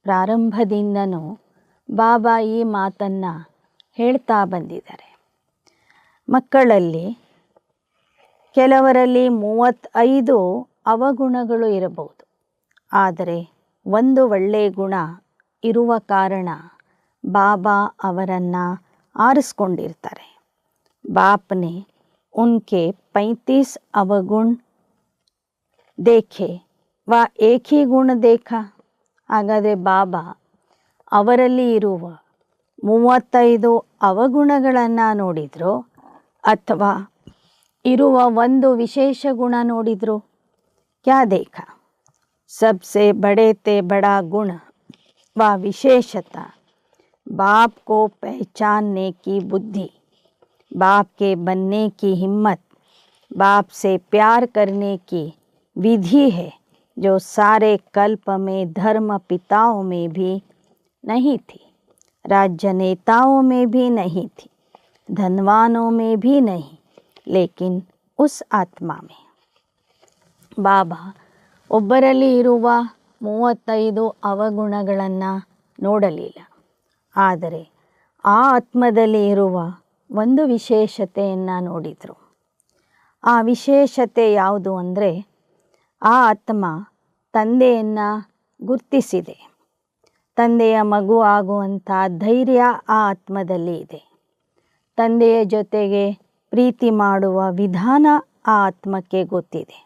ಪ್ರಾರಂಭದಿಂದನೂ ಬಾಬಾ ಈ ಮಾತನ್ನು ಹೇಳ್ತಾ ಬಂದಿದ್ದಾರೆ. ಮಕ್ಕಳಲ್ಲಿ ಕೆಲವರಲ್ಲಿ 35 ಅವಗುಣಗಳು ಇರಬಹುದು, ಆದರೆ ಒಂದು ಒಳ್ಳೆಯ ಗುಣ ಇರುವ ಕಾರಣ ಬಾಬಾ ಅವರನ್ನು ಆರಿಸ್ಕೊಂಡಿರ್ತಾರೆ. बाप ने उनके 35 अवगुण देखे व एक ही गुण देखा. ಹಾಗಾದರೆ ಬಾಬಾ ಅವರಲ್ಲಿ ಇರುವ 35 ಅವಗುಣಗಳನ್ನು ನೋಡಿದ್ರು ಅಥವಾ ಇರುವ ಒಂದು ವಿಶೇಷ ಗುಣ ನೋಡಿದ್ರು? क्या देखा? सबसे बड़े ते बड़ा गुण व विशेषता बाप को पहचानने की बुद्धि, बाप के बनने की हिम्मत, बाप से प्यार करने की विधि है, जो सारे कल्प में धर्म पिताओं में भी नहीं थी, राज्य नेताओं में भी नहीं थी, धनवानों में भी नहीं, लेकिन उस आत्मा में. ಬಾಬಾ ಒಬ್ಬರಲ್ಲಿ ಇರುವ 35 ಅವಗುಣಗಳನ್ನು ನೋಡಲಿಲ್ಲ, ಆದರೆ ಆ ಆತ್ಮದಲ್ಲಿ ಇರುವ ಒಂದು ವಿಶೇಷತೆಯನ್ನು ನೋಡಿದರು. ಆ ವಿಶೇಷತೆ ಯಾವುದು ಅಂದರೆ, ಆ ಆತ್ಮ ತಂದೆಯನ್ನು ಗುರ್ತಿಸಿದೆ. ತಂದೆಯ ಮಗು ಆಗುವಂಥ ಧೈರ್ಯ ಆ ಆತ್ಮದಲ್ಲಿ ಇದೆ. ತಂದೆಯ ಜೊತೆಗೆ ಪ್ರೀತಿ ಮಾಡುವ ವಿಧಾನ ಆ ಆತ್ಮಕ್ಕೆ ಗೊತ್ತಿದೆ.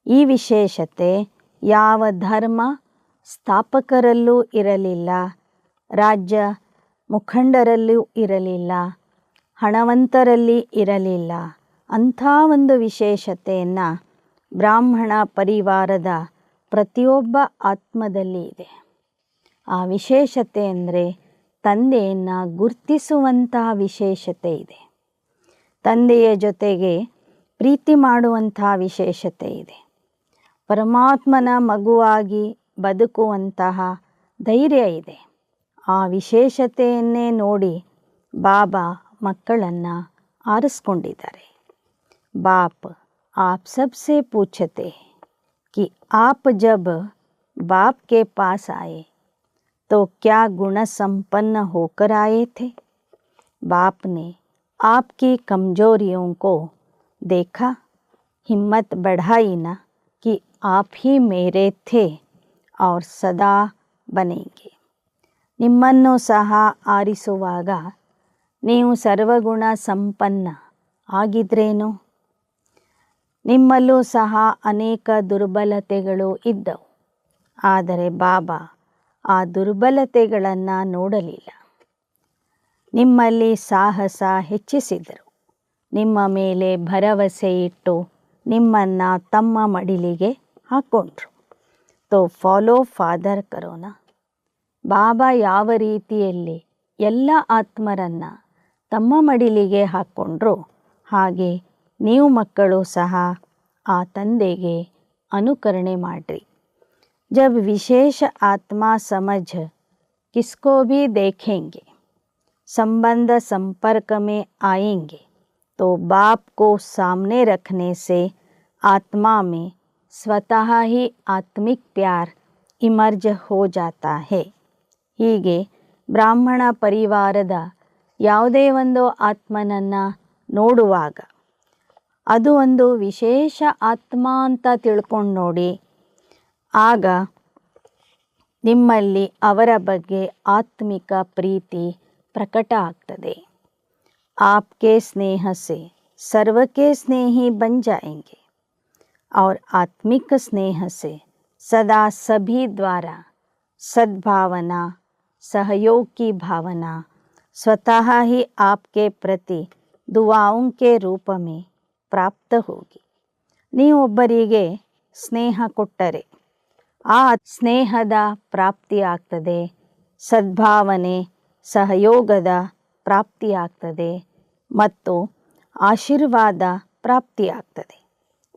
ಈ ವಿಶೇಷತೆ ಯಾವ ಧರ್ಮ ಸ್ಥಾಪಕರಲ್ಲೂ ಇರಲಿಲ್ಲ, ರಾಜ್ಯ ಮುಖಂಡರಲ್ಲೂ ಇರಲಿಲ್ಲ, ಹಣವಂತರಲ್ಲಿ ಇರಲಿಲ್ಲ. ಅಂಥ ಒಂದು ವಿಶೇಷತೆಯನ್ನು ಬ್ರಾಹ್ಮಣ ಪರಿವಾರದ ಪ್ರತಿಯೊಬ್ಬ ಆತ್ಮದಲ್ಲಿ ಇದೆ. ಆ ವಿಶೇಷತೆ ಅಂದರೆ ತಂದೆಯನ್ನು ಗುರ್ತಿಸುವಂತಹ ವಿಶೇಷತೆ ಇದೆ. ತಂದೆಯ ಜೊತೆಗೆ ಪ್ರೀತಿ ಮಾಡುವಂತಹ ವಿಶೇಷತೆ ಇದೆ. ಪರಮಾತ್ಮನ ಮಗುವಾಗಿ ಬದುಕುವಂತಹ ಧೈರ್ಯ ಇದೆ. ಆ ವಿಶೇಷತೆಯನ್ನೇ ನೋಡಿ ಬಾಬಾ ಮಕ್ಕಳನ್ನು ಆರಿಸ್ಕೊಂಡಿದ್ದಾರೆ. ಬಾಪ್ आप सबसे पूछते कि आप जब बाप के पास आए तो क्या गुण संपन्न होकर आए थे? बाप ने आपकी कमजोरियों को देखा, हिम्मत बढ़ाई ना कि आप ही मेरे थे और सदा बनेंगे. ನಿಮ್ಮನ್ನು ಸಹ ಆರಿಸುವಾಗ ನೀವು ಸರ್ವಗುಣ ಸಂಪನ್ನ ಆಗಿದ್ರೇನು? ನಿಮ್ಮಲ್ಲೂ ಸಹ ಅನೇಕ ದುರ್ಬಲತೆಗಳು ಇದ್ದವು, ಆದರೆ ಬಾಬಾ ಆ ದುರ್ಬಲತೆಗಳನ್ನು ನೋಡಲಿಲ್ಲ. ನಿಮ್ಮಲ್ಲಿ ಸಾಹಸ ಹೆಚ್ಚಿಸಿದರು. ನಿಮ್ಮ ಮೇಲೆ ಭರವಸೆ ಇಟ್ಟು ನಿಮ್ಮನ್ನು ತಮ್ಮ ಮಡಿಲಿಗೆ ಹಾಕ್ಕೊಂಡ್ರು. ತೋ ಫಾಲೋ ಫಾದರ್ ಕರೋನಾ. ಬಾಬಾ ಯಾವ ರೀತಿಯಲ್ಲಿ ಎಲ್ಲ ಆತ್ಮರನ್ನು ತಮ್ಮ ಮಡಿಲಿಗೆ ಹಾಕ್ಕೊಂಡ್ರು, ಹಾಗೆ ನೀವು ಮಕ್ಕಳು ಸಹ ಆ ತಂದೆಗೆ ಅನುಕರಣೆ ಮಾಡಿರಿ. ಜಬ್ ವಿಶೇಷ ಆತ್ಮ ಸಮझ किसको भी देखेंगे, संबंध संपर्क में आएंगे, तो बाप को सामने रखने से आत्मा में स्वतः ही आत्मिक प्यार इमर्ज हो जाता है. ಹೀಗೆ ಬ್ರಾಹ್ಮಣ ಪರಿವಾರದ ಯಾವುದೇ ಒಂದು ಆತ್ಮನನ್ನು ನೋಡುವಾಗ ಅದು ಒಂದು ವಿಶೇಷ ಆತ್ಮ ಅಂತ ತಿಳ್ಕೊಂಡು ನೋಡಿ, ಆಗ ನಿಮ್ಮಲ್ಲಿ ಅವರ ಬಗ್ಗೆ ಆತ್ಮಿಕ ಪ್ರೀತಿ ಪ್ರಕಟ ಆಗ್ತದೆ. आपके स्नेह से सर्व के स्नेही बन जाएंगे और आत्मिक स्नेह से सदा सभी द्वारा सद्भावना, सहयोग की भावना स्वतः ही आपके प्रति दुआओं के रूप में ಪ್ರಾಪ್ತ ಹೋಗಿ. ನೀವೊಬ್ಬರಿಗೆ ಸ್ನೇಹ ಕೊಟ್ಟರೆ ಆ ಸ್ನೇಹದ ಪ್ರಾಪ್ತಿಯಾಗ್ತದೆ, ಸದ್ಭಾವನೆ ಸಹಯೋಗದ ಪ್ರಾಪ್ತಿಯಾಗ್ತದೆ ಮತ್ತು ಆಶೀರ್ವಾದ ಪ್ರಾಪ್ತಿಯಾಗ್ತದೆ.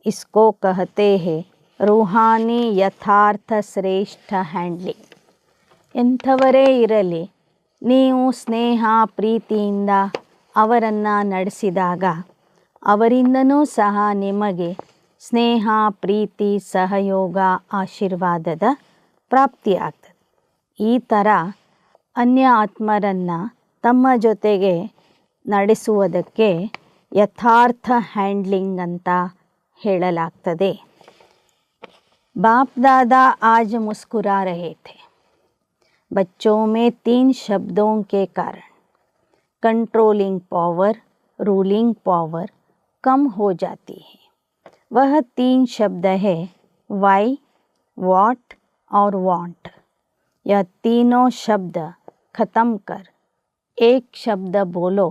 ಇಸ್ಕೋ ಕಹತೆ ಹೇ ರೂಹಾನಿ ಯಥಾರ್ಥ ಶ್ರೇಷ್ಠ ಹ್ಯಾಂಡ್ಲಿಂಗ್. ಎಂಥವರೇ ಇರಲಿ, ನೀವು ಸ್ನೇಹ ಪ್ರೀತಿಯಿಂದ ಅವರನ್ನು ನಡೆಸಿದಾಗ ಅವರಿಂದನೂ ಸಹ ನಿಮಗೆ ಸ್ನೇಹ ಪ್ರೀತಿ ಸಹಯೋಗ ಆಶೀರ್ವಾದದ ಪ್ರಾಪ್ತಿಯಾಗ್ತದೆ. ಈ ಥರ ಅನ್ಯ ಆತ್ಮರನ್ನು ತಮ್ಮ ಜೊತೆಗೆ ನಡೆಸುವುದಕ್ಕೆ ಯಥಾರ್ಥ ಹ್ಯಾಂಡ್ಲಿಂಗ್ ಅಂತ ಹೇಳಲಾಗ್ತದೆ. बाप दादा आज मुस्कुरा रहे थे। बच्चों में 3 शब्दों के कारण कंट्रोलिंग पावर, रूलिंग पावर कम हो जाती है। वह 3 शब्द है वाई, व्हाट और वांट। यह तीनों शब्द खत्म कर एक शब्द बोलो।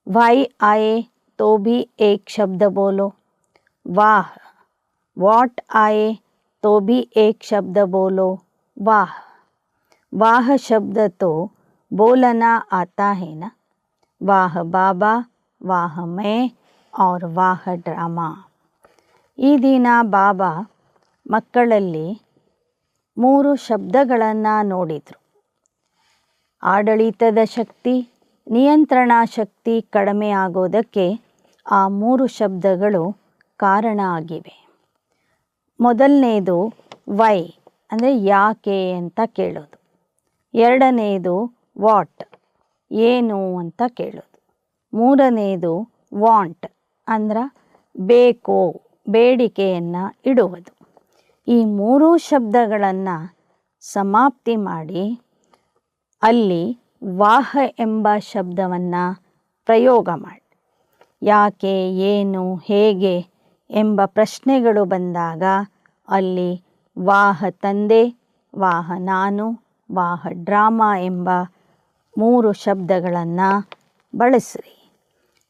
वाई आए तो भी एक शब्द बोलो, वाह। व्हाट आए तो भी एक शब्द बोलो, वाह। वाह शब्द तो बोलना आता है ना। वाह बाबा, वाह मैं और वाह ಡ್ರಾಮಾ। ಈ ದಿನ ಬಾಬಾ ಮಕ್ಕಳಲ್ಲಿ 3 ಶಬ್ದಗಳನ್ನು ನೋಡಿದರು. ಆಡಳಿತದ ಶಕ್ತಿ, ನಿಯಂತ್ರಣ ಶಕ್ತಿ ಕಡಿಮೆ ಆಗೋದಕ್ಕೆ ಆ 3 ಶಬ್ದಗಳು ಕಾರಣ ಆಗಿವೆ. ಮೊದಲನೇದು ವೈ ಅಂದರೆ ಯಾಕೆ ಅಂತ ಕೇಳೋದು. ಎರಡನೇದು ವಾಟ್ ಏನು ಅಂತ ಕೇಳೋದು. ಮೂರನೇದು ವಾಂಟ್ ಅಂದ್ರೆ ಬೇಕು, ಬೇಡಿಕೆಯನ್ನು ಇಡುವುದು. ಈ 3 ಶಬ್ದಗಳನ್ನು ಸಮಾಪ್ತಿ ಮಾಡಿ ಅಲ್ಲಿ ವಾಹ ಎಂಬ ಶಬ್ದವನ್ನು ಪ್ರಯೋಗ ಮಾಡಿ. ಯಾಕೆ, ಏನು, ಹೇಗೆ ಎಂಬ ಪ್ರಶ್ನೆಗಳು ಬಂದಾಗ ಅಲ್ಲಿ ವಾಹ ತಂದೆ, ವಾಹ ನಾನು, ವಾಹ ಡ್ರಾಮಾ ಎಂಬ 3 ಶಬ್ದಗಳನ್ನು ಬಳಸಿರಿ.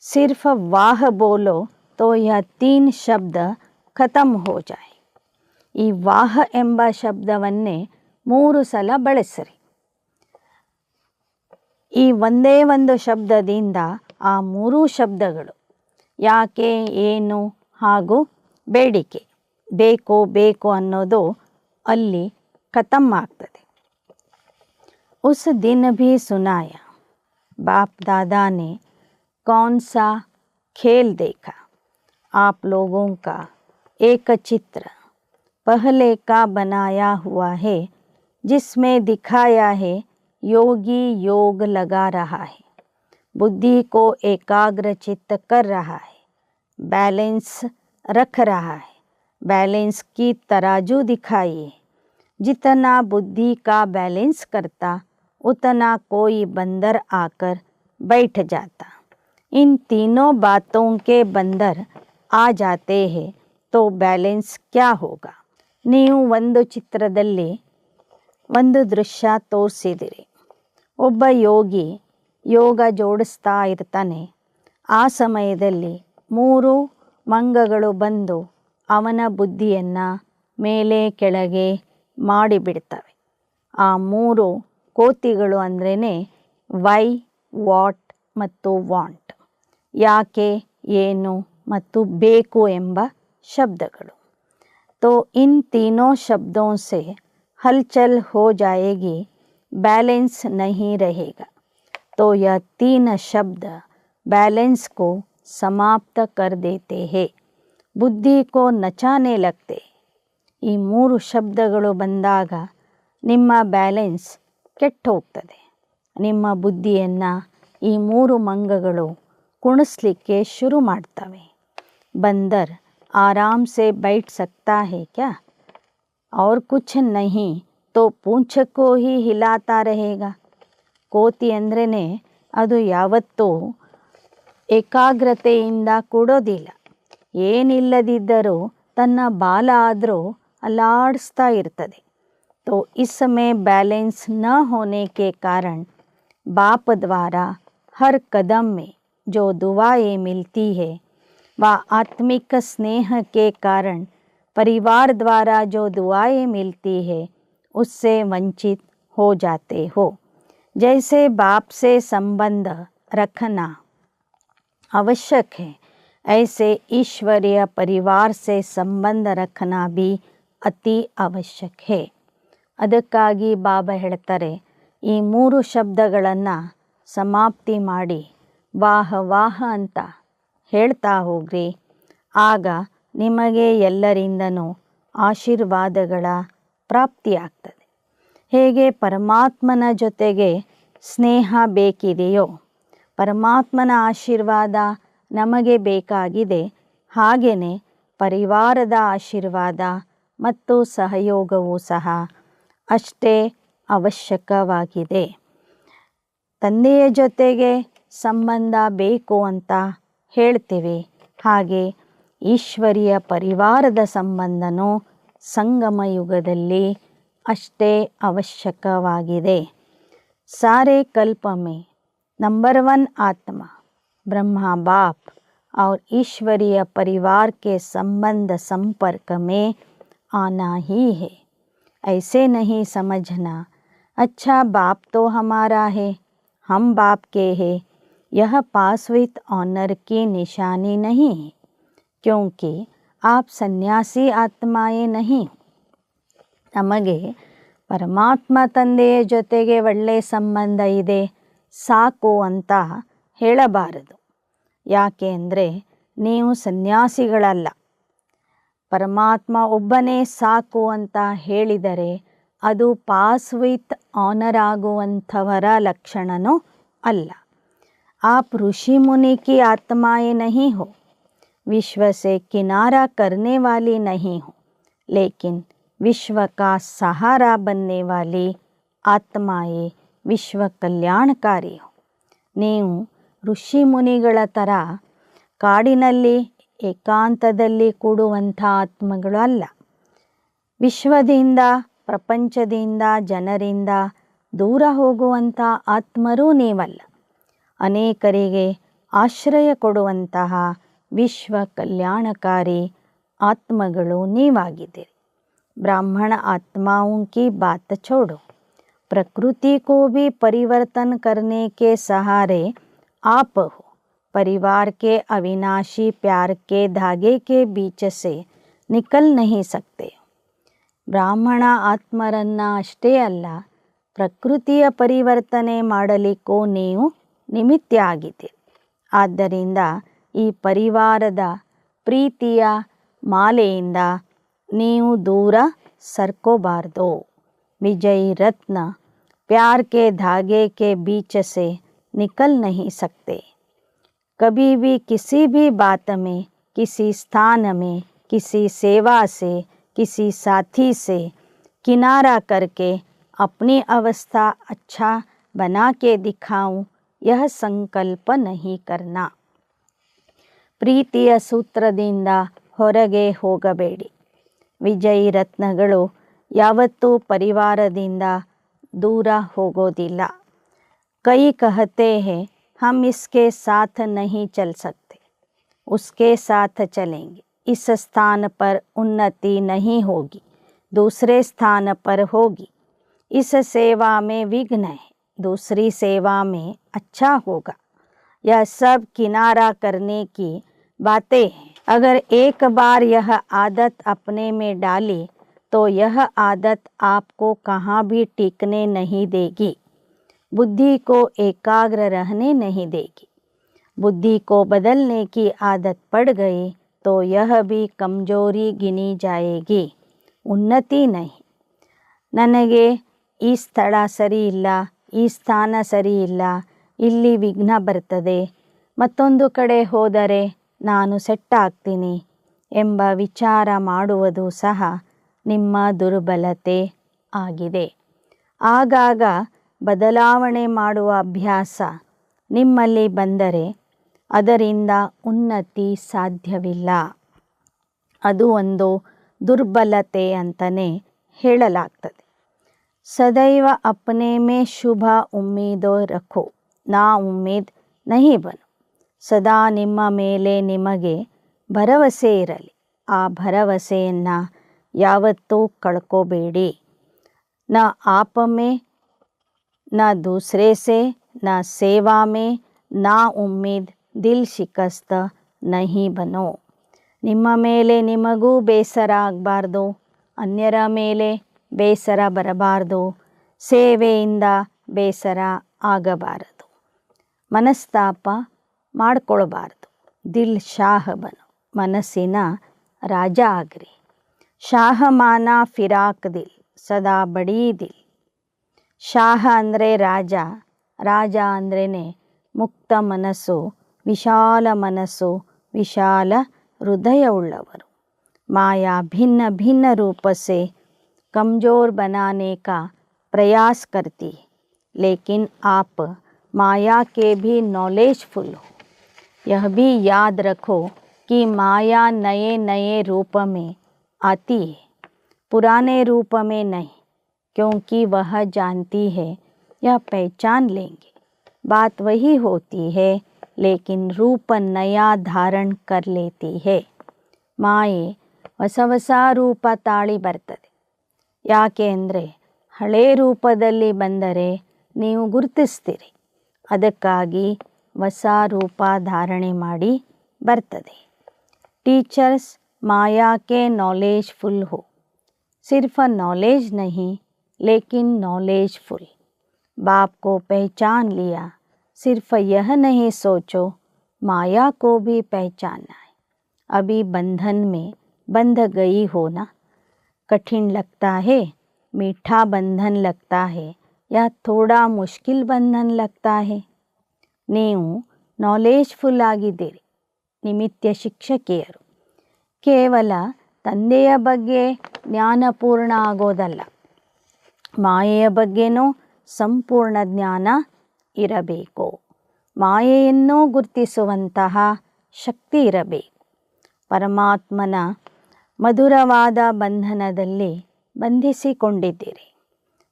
सिर्फ वाह बोलो तो यह 3 ಶಬ್ದ ಖತಮ್ ಹೋ ಜಾಯ್. ಈ ವಾಹ ಎಂಬ ಶಬ್ದವನ್ನೇ 3 ಸಲ ಬಳಸಿರಿ. ಈ ಒಂದೇ ಒಂದು ಶಬ್ದದಿಂದ ಆ 3 ಶಬ್ದಗಳು ಯಾಕೆ, ಏನು ಹಾಗೂ ಬೇಡಿಕೆ, ಬೇಕು ಬೇಕು ಅನ್ನೋದು ಅಲ್ಲಿ ಖತಮ್ ಆಗ್ತದೆ. उस दिन भी सुनाया बाप दादा ने कौन सा खेल देखा। आप लोगों का एक चित्र पहले का बनाया हुआ है जिसमें दिखाया है योगी योग लगा रहा है, बुद्धि को एकाग्र चित्त कर रहा है, बैलेंस रख रहा है। बैलेंस की तराजू दिखाइए। जितना बुद्धि का बैलेंस करता उतना कोई बंदर आकर बैठ जाता। इन तीनों बातों के बंदर आ जाते हैं तो बैलेंस क्या होगा। ನೀವು ಒಂದು ಚಿತ್ರದಲ್ಲಿ ಒಂದು ದೃಶ್ಯ ತೋರಿಸಿದಿರಿ. ಒಬ್ಬ ಯೋಗಿ ಯೋಗ ಜೋಡಿಸ್ತಾ ಇರ್ತಾನೆ. ಆ ಸಮಯದಲ್ಲಿ 3 ಮಂಗಗಳು ಬಂದು ಅವನ ಬುದ್ಧಿಯನ್ನು ಮೇಲೆ ಕೆಳಗೆ ಮಾಡಿಬಿಡ್ತವೆ. ಆ 3 ಕೋತಿಗಳು ಅಂದ್ರೇ ವೈ, ವಾಟ್ ಮತ್ತು ವಾಂಟ್, ಯಾಕೆ, ಏನು ಮತ್ತು ಬೇಕು ಎಂಬ ಶಬ್ದಗಳು. तो इन तीनों शब्दों से हलचल हो जाएगी, बैलेंस नहीं रहेगा. तो यह 3 शब्द बैलेंस को समाप्त कर देते हैं, बुद्धि को नचाने लगते. ಈ 3 ಶಬ್ದಗಳು ಬಂದಾಗ ನಿಮ್ಮ ಬ್ಯಾಲೆನ್ಸ್ ಕೆಟ್ಟೋಗ್ತದೆ. ನಿಮ್ಮ ಬುದ್ಧಿಯನ್ನು ಈ 3 ಮಂಗಗಳು ಕುಣಿಸ್ಲಿಕ್ಕೆ ಶುರು ಮಾಡ್ತವೆ. बंदर आराम से बैठ सकता है क्या? और कुछ नहीं तो पूंछ को ही हिलाता रहेगा. ಕೋತಿ ಅಂದ್ರೇ ಅದು ಯಾವತ್ತೂ ಏಕಾಗ್ರತೆಯಿಂದ ಕೂಡೋದಿಲ್ಲ. ಏನಿಲ್ಲದಿದ್ದರೂ ತನ್ನ ಬಾಲ ಆದರೂ ಅಲ್ಲಾಡಿಸ್ತಾ ಇರ್ತದೆ. तो इस समय बैलेंस न होने के कारण बाप द्वारा हर कदम में जो दुआएं मिलती है व आत्मिक स्नेह के कारण परिवार द्वारा जो दुआएं मिलती है उससे वंचित हो जाते हो. जैसे बाप से संबंध रखना आवश्यक है, ऐसे ईश्वरीय परिवार से संबंध रखना भी ಅತಿ ಅವಶ್ಯಕ है. ಅದಕ್ಕಾಗಿ ಬಾಬಾ ಹೇಳ್ತಾರೆ, ಈ 3 ಶಬ್ದಗಳನ್ನು ಸಮಾಪ್ತಿ ಮಾಡಿ ವಾಹ ವಾಹ ಅಂತ ಹೇಳ್ತಾ ಹೋಗ್ರಿ. ಆಗ ನಿಮಗೆ ಎಲ್ಲರಿಂದನೂ ಆಶೀರ್ವಾದಗಳ ಪ್ರಾಪ್ತಿಯಾಗ್ತದೆ. ಹೇಗೆ ಪರಮಾತ್ಮನ ಜೊತೆಗೆ ಸ್ನೇಹ ಬೇಕಿದೆಯೋ, ಪರಮಾತ್ಮನ ಆಶೀರ್ವಾದ ನಮಗೆ ಬೇಕಾಗಿದೆ, ಹಾಗೆಯೇ ಪರಿವಾರದ ಆಶೀರ್ವಾದ ಮತ್ತು ಸಹಯೋಗವೂ ಸಹ ಅಷ್ಟೇ ಅವಶ್ಯಕವಾಗಿದೆ. ತಂದೆಯ ಜೊತೆಗೆ ಸಂಬಂಧ ಬೇಕು ಅಂತ ಹೇಳ್ತೀವಿ, ಹಾಗೆ ಈಶ್ವರಿಯ ಪರಿವಾರದ ಸಂಬಂಧನೂ ಸಂಗಮ ಯುಗದಲ್ಲಿ ಅಷ್ಟೇ ಅವಶ್ಯಕವಾಗಿದೆ. सारे कल्प में नंबर 1 आत्मा ब्रह्मा बाप और ईश्वरीय परिवार के संबंध संपर्क में आना ही है. ऐसे नहीं समझना अच्छा बाप तो हमारा है, हम बाप के हैं. यह पास विथ ऑनर की निशानी नहीं है, क्योंकि आप सन्यासी आत्माएं नहीं. ನಮಗೆ ಪರಮಾತ್ಮ ತಂದೆಯ ಜೊತೆಗೆ ಒಳ್ಳೆಯ ಸಂಬಂಧ ಇದೆ ಸಾಕು ಅಂತ ಹೇಳಬಾರದು. ಯಾಕೆ ಅಂದರೆ ನೀವು ಸನ್ಯಾಸಿಗಳಲ್ಲ. ಪರಮಾತ್ಮ ಒಬ್ಬನೇ ಸಾಕು ಅಂತ ಹೇಳಿದರೆ ಅದು ಪಾಸ್ ವಿತ್ ಆನರ್ ಆಗುವಂಥವರ ಲಕ್ಷಣನೂ ಅಲ್ಲ. आप ऋषि मुनि की आत्माएं नहीं हो, विश्व से किनारा करने वाली नहीं हो, लेकिन विश्व का सहारा बनने वाली ಆತ್ಮಾಯೇ ವಿಶ್ವ ಕಲ್ಯಾಣಕಾರಿ हो. ನೀವು ಋಷಿ ಮುನಿಗಳ ಥರ ಕಾಡಿನಲ್ಲಿ ಏಕಾಂತದಲ್ಲಿ ಕೂಡುವಂಥ ಆತ್ಮಗಳು ಅಲ್ಲ. ವಿಶ್ವದಿಂದ ಪ್ರಪಂಚದಿಂದ ಜನರಿಂದ ದೂರ ಹೋಗುವಂಥ ಆತ್ಮರೂ ನೀವಲ್ಲ. ಅನೇಕರಿಗೆ ಆಶ್ರಯ ಕೊಡುವಂತಹ ವಿಶ್ವ ಕಲ್ಯಾಣಕಾರಿ ಆತ್ಮಗಳು ನೀವಾಗಿದ್ದೀರಿ. ब्राह्मण आत्माओं की बात छोड़ो, प्रकृति को भी परिवर्तन करने के सहारे आप हो. परिवार के अविनाशी प्यार के धागे के बीच से निकल नहीं सकते. ಬ್ರಾಹ್ಮಣ ಆತ್ಮರನ್ನ ಅಷ್ಟೇ ಅಲ್ಲ, ಪ್ರಕೃತಿಯ ಪರಿವರ್ತನೆ ಮಾಡಲಿಕ್ಕೂ ನೀವು ನಿಮಿತ್ತ ಆಗಿದ್ದೀರಿ. ಆದ್ದರಿಂದ ಈ ಪರಿವಾರದ ಪ್ರೀತಿಯ ಮಾಲೆಯಿಂದ ನೀವು दूर सरकोबार्दो. विजयी रत्न प्यार के धागे के बीच से निकल नहीं सकते. कभी भी किसी भी बात में, किसी स्थान में, किसी सेवा से, किसी साथी से किनारा करके अपनी अवस्था अच्छा बना के दिखाऊं, यह संकल्प नहीं करना. ಪ್ರೀತಿಯ ಸೂತ್ರದಿಂದ ಹೊರಗೆ ಹೋಗಬೇಡಿ. ವಿಜಯಿ ರತ್ನಗಳು ಯಾವತ್ತೂ ಪರಿವಾರದಿಂದ ದೂರ ಹೋಗೋದಿಲ್ಲ. ಕೈ कहते हैं हम इसके साथ नहीं चल सकते, उसके साथ चलेंगे. इस स्थान पर उन्नति नहीं होगी, दूसरे स्थान पर होगी. इस सेवा में विघ्न है, दूसरी सेवा में अच्छा होगा. यह सब किनारा करने की बातें हैं. अगर एक बार यह आदत अपने में डाली तो यह आदत आपको कहाँ भी टिकने नहीं देगी, बुद्धि को एकाग्र रहने नहीं देगी. बुद्धि को बदलने की आदत पड़ गई तो यह भी कमजोरी गिनी जाएगी, उन्नति नहीं. ನನಗೆ ಈ ಸ್ಥಳ ಸರಿ ಇಲ್ಲ, ಈ ಸ್ಥಾನ ಸರಿ ಇಲ್ಲ, ಇಲ್ಲಿ ವಿಘ್ನ ಬರ್ತದೆ, ಮತ್ತೊಂದು ಕಡೆ ಹೋದರೆ ನಾನು ಸೆಟ್ ಆಗ್ತೀನಿ ಎಂಬ ವಿಚಾರ ಮಾಡುವುದು ಸಹ ನಿಮ್ಮ ದುರ್ಬಲತೆ ಆಗಿದೆ. ಆಗಾಗ ಬದಲಾವಣೆ ಮಾಡುವ ಅಭ್ಯಾಸ ನಿಮ್ಮಲ್ಲಿ ಬಂದರೆ ಅದರಿಂದ ಉನ್ನತಿ ಸಾಧ್ಯವಿಲ್ಲ. ಅದು ಒಂದು ದುರ್ಬಲತೆ ಅಂತಲೇ ಹೇಳಲಾಗ್ತದೆ. ಸದೈವ ಅಪ್ನೆ ಮೇ ಶುಭ ಉಮ್ಮೀದೋ ರಖೋ, ನಾ ಉಮ್ಮೀದ್ ನಹಿ ಬನೋ. ಸದಾ ನಿಮ್ಮ ಮೇಲೆ ನಿಮಗೆ ಭರವಸೆ ಇರಲಿ, ಆ ಭರವಸೆಯನ್ನು ಯಾವತ್ತೂ ಕಳ್ಕೋಬೇಡಿ. ನ आप में, न दूसरे से, न सेवा में, ना उम्मीद दिल शिकस्त नहीं बनो. ನಿಮ್ಮ ಮೇಲೆ ನಿಮಗೂ ಬೇಸರ ಆಗಬಾರ್ದು, ಅನ್ಯರ ಮೇಲೆ ಬೇಸರ ಬರಬಾರ್ದು, ಸೇವೆಯಿಂದ ಬೇಸರ ಆಗಬಾರದು, ಮನಸ್ತಾಪ ಮಾಡಿಕೊಳ್ಬಾರ್ದು. ದಿಲ್ ಶಾಹ ಬನು, ಮನಸ್ಸಿನ ರಾಜ ಆಗ್ರಿ. ಶಾಹ ಮಾನ ಫಿರಾಕ್ ದಿಲ್, ಸದಾ ಬಡೀ ದಿಲ್. ಶಾಹ ಅಂದರೆ ರಾಜ, ರಾಜ ಅಂದ್ರೇ ಮುಕ್ತ ಮನಸ್ಸು, ವಿಶಾಲ ಮನಸ್ಸು, ವಿಶಾಲ ಹೃದಯವುಳ್ಳವರು. माया भिन्न भिन्न रूप से कमज़ोर बनाने का प्रयास करती है, लेकिन आप माया के भी नॉलेजफुल हो। यह भी याद रखो कि माया नए नए रूप में आती है, पुराने रूप में नहीं, क्योंकि वह जानती है या पहचान लेंगे। बात वही होती है, लेकिन रूप नया धारण कर लेती है। ಮಾಯೆ ಹೊಸ ಹೊಸ ರೂಪ ತಾಳಿ ಬರ್ತದೆ. ಯಾಕೆ ಅಂದರೆ ಹಳೇ ರೂಪದಲ್ಲಿ ಬಂದರೆ ನೀವು ಗುರುತಿಸ್ತೀರಿ, ಅದಕ್ಕಾಗಿ ಹೊಸ ರೂಪ ಧಾರಣೆ ಮಾಡಿ ಬರ್ತದೆ. टीचर्स माया के नॉलेजफुल हो, सिर्फ नॉलेज नहीं लेकिन नॉलेजफुल। बाप को पहचान लिया, सिर्फ यह नहीं सोचो माया को भी पहचानना है। अभी बंधन में बंध गई हो ना, कठिन लगता है, मीठा बंधन लगता है या थोड़ा मुश्किल बंधन लगता है। ನೀವು ನಾಲೆಜ್ಫುಲ್ ಆಗಿದ್ದೀರಿ, ನಿಮಿತ್ಯ ಶಿಕ್ಷಕಿಯರು. ಕೇವಲ ತಂದೆಯ ಬಗ್ಗೆ ಜ್ಞಾನಪೂರ್ಣ ಆಗೋದಲ್ಲ, ಮಾಯೆಯ ಬಗ್ಗೆನೂ ಸಂಪೂರ್ಣ ಜ್ಞಾನ ಇರಬೇಕು. ಮಾಯೆಯನ್ನು ಗುರುತಿಸುವಂತಹ ಶಕ್ತಿ ಇರಬೇಕು. ಪರಮಾತ್ಮನ ಮಧುರವಾದ ಬಂಧನದಲ್ಲಿ ಬಂಧಿಸಿಕೊಂಡಿದ್ದೀರಿ.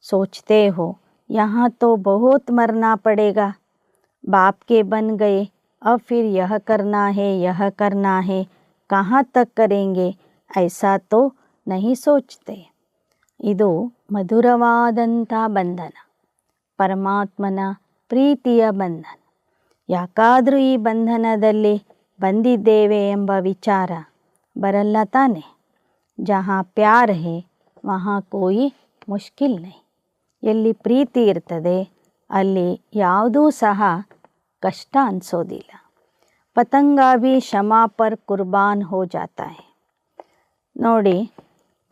सोचते हो यहाँ तो बहुत मरना पड़ेगा, बाप के बन गए, अब फिर यह करना है, कहाँ तक करेंगे, ऐसा तो नहीं सोचते. ಇದು ಮಧುರವಾದಂಥ ಬಂಧನ, ಪರಮಾತ್ಮನ ಪ್ರೀತಿಯ ಬಂಧನ. ಯಾಕಾದರೂ ಈ ಬಂಧನದಲ್ಲಿ ಬಂದಿದ್ದೇವೆ ಎಂಬ ವಿಚಾರ ಬರಲ್ಲ ತಾನೆ. ಜहाँ ಪ್ಯಾರ್ ಹೇ ವहाँ ಕೋಯಿ ಮುಷ್ಕಿಲ್ ನಹೀ. ಎಲ್ಲಿ ಪ್ರೀತಿ ಇರ್ತದೆ ಅಲ್ಲಿ ಯಾವುದೂ ಸಹ ಕಷ್ಟ ಅನಿಸೋದಿಲ್ಲ. ಪತಂಗ ಭಿ ಕ್ಷಮಾ ಪರ್ ಕುರ್ಬಾನ್ ಹೋ ಜಾತಾ ಹೈ. ನೋಡಿ,